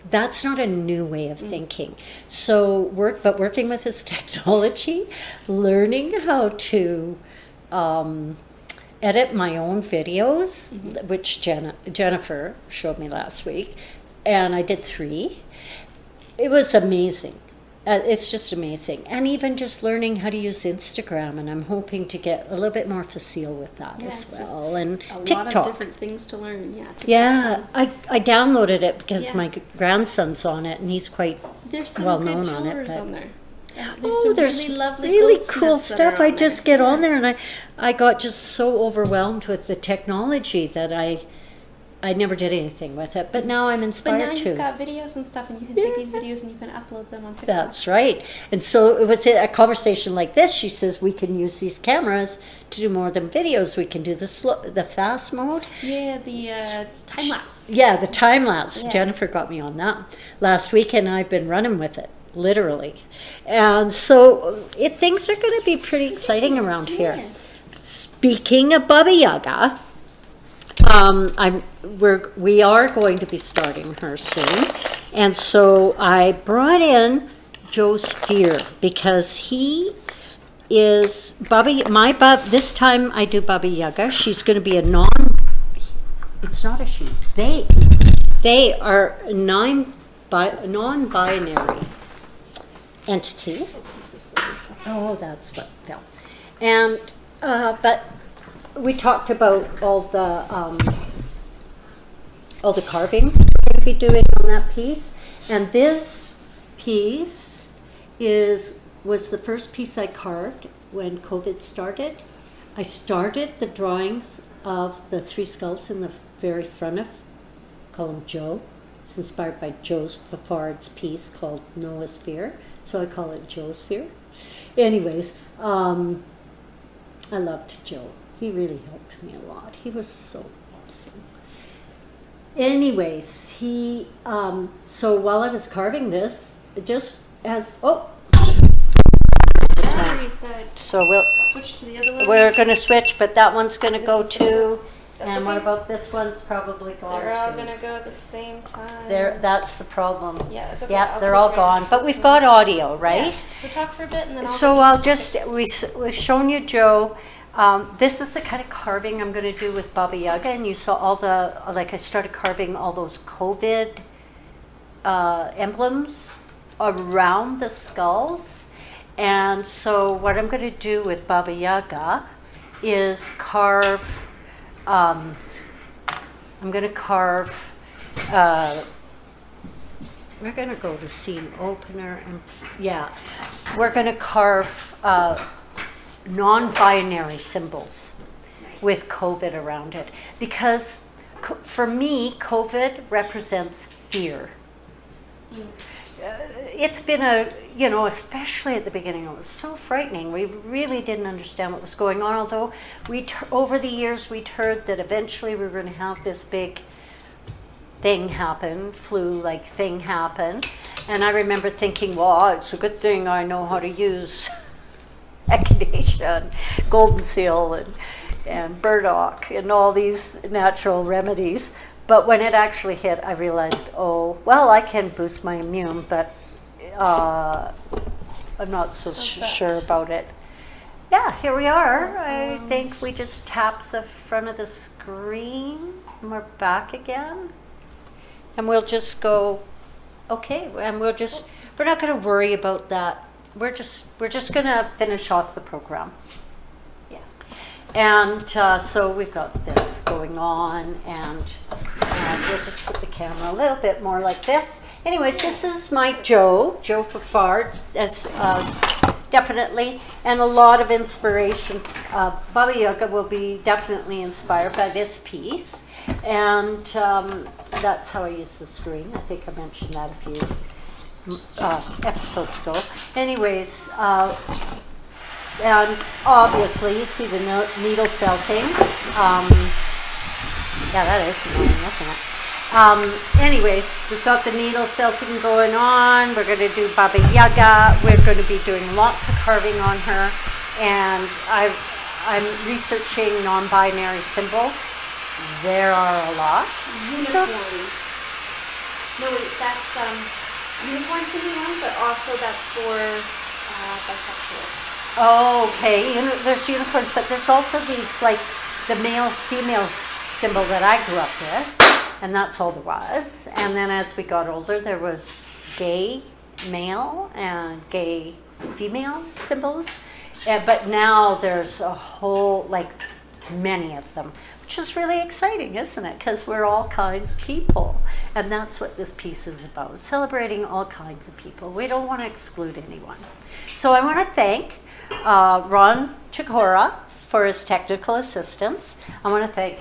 that's not a new way of thinking. So working with this technology, learning how to edit my own videos, which Jennifer showed me last week, and I did 3. It was amazing. It's just amazing. And even just learning how to use Instagram, and I'm hoping to get a little bit more facile with that Yeah, as it's just well. And A lot TikTok. of different things to learn. Yeah. TikTok's Yeah, fun. I downloaded it because Yeah. my grandson's on it, and he's quite There's some well good known on it. chores But on there. Yeah, there's some really lovely really goats cool nuts that are stuff. I on just there. get on there, and I got just so overwhelmed with the technology that I never did anything with it. But now I'm But inspired now to. you've got videos and stuff, and you can take these videos and you can upload them on TikTok. That's right. And so it was a conversation like this. She says we can use these cameras to do more than videos. We can do the fast mode. Yeah, the time lapse. Yeah, the time lapse. Yeah. Jennifer got me on that last week, and I've been running with it, literally. And so things are going to be pretty exciting around here. Speaking of Baba Yaga, we are going to be starting her soon, and so I brought in Joe's Fear because he is this time I do Baba Yaga. She's going to be it's not a she. They are a non-binary entity. Oh, that's what fell. And but we talked about all the carving we're going to be doing on that piece, and this piece was the first piece I carved when COVID started. I started the drawings of the 3 skulls in the very front of, call him Joe. It's inspired by Joe's Fafard's piece called Noah's Fear, so I call it Joe's Fear. Anyways, I loved Joe. He really helped me a lot. He was so awesome. Anyways, so while I was carving this, Batteries died. so we'll Switch to the other one. we're going to switch, but that one's going to go too. That's And what okay. about this one's probably gone They're all too. gonna go at the same time. That's the problem. Yeah, it's okay. Yeah, I'll they're all take gone, it. but we've got audio, right? Yeah. So talk for a bit, and then So I'll we've shown you Joe. This is the kind of carving I'm going to do with Baba Yaga, and you saw I started carving all those COVID emblems around the skulls. And so what I'm going to do with Baba Yaga is carve, I'm going to carve, we're going to go to scene opener, and we're going to carve non-binary symbols with COVID around it, because for me COVID represents fear. It's been especially at the beginning, it was so frightening. We really didn't understand what was going on, although over the years we'd heard that eventually we were going to have this big thing happened, flu-like thing happened. And I remember thinking, well, it's a good thing I know how to use echinacea and golden seal and burdock and all these natural remedies. But when it actually hit, I realized, oh, well, I can boost my immune, but I'm not so sure about it. Yeah, here we are. I think we just tap the front of the screen and we're back again. And we'll just go, okay, and we're not going to worry about that. We're just going to finish off the program. Yeah. And so we've got this going on, and we'll just put the camera a little bit more like this. Anyways, this is my Joe for farts. That's definitely, and a lot of inspiration. Baba Yaga will be definitely inspired by this piece, and that's how I use the screen. I think I mentioned that a few episodes ago. Anyways, and obviously you see the needle felting. Yeah, that is annoying, isn't it? Anyways, we've got the needle felting going on. We're going to do Baba Yaga. We're going to be doing lots of carving on her. And I'm researching non-binary symbols. There are a lot. Unicorns. No, wait, that's unicorns can be one, but also that's for bisexuals. Oh, okay. There's unicorns, but there's also these, like, the male-female symbol that I grew up with. And that's all there was. And then as we got older, there was gay male and gay female symbols. But now there's a whole, like, many of them, which is really exciting, isn't it? Because we're all kinds of people. And that's what this piece is about, celebrating all kinds of people. We don't want to exclude anyone. So I want to thank Ron Chikora for his technical assistance. I want to thank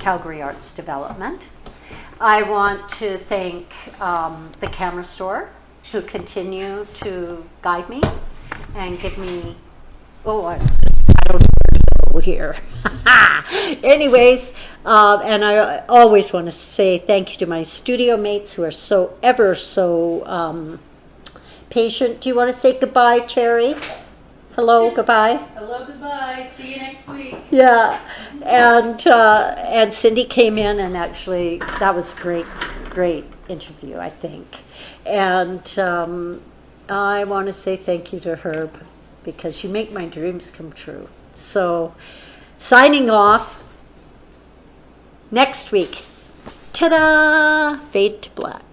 Calgary Arts Development. I want to thank the camera store who continue to guide me and give me, I don't know here. Anyways, and I always want to say thank you to my studio mates who are so patient. Do you want to say goodbye, Terry? Hello, goodbye. Hello, goodbye. See you next week. Yeah, and Cindy came in, and actually that was great interview, I think. And I want to say thank you to Herb because you make my dreams come true. So, signing off. Next week, ta-da! Fade to black.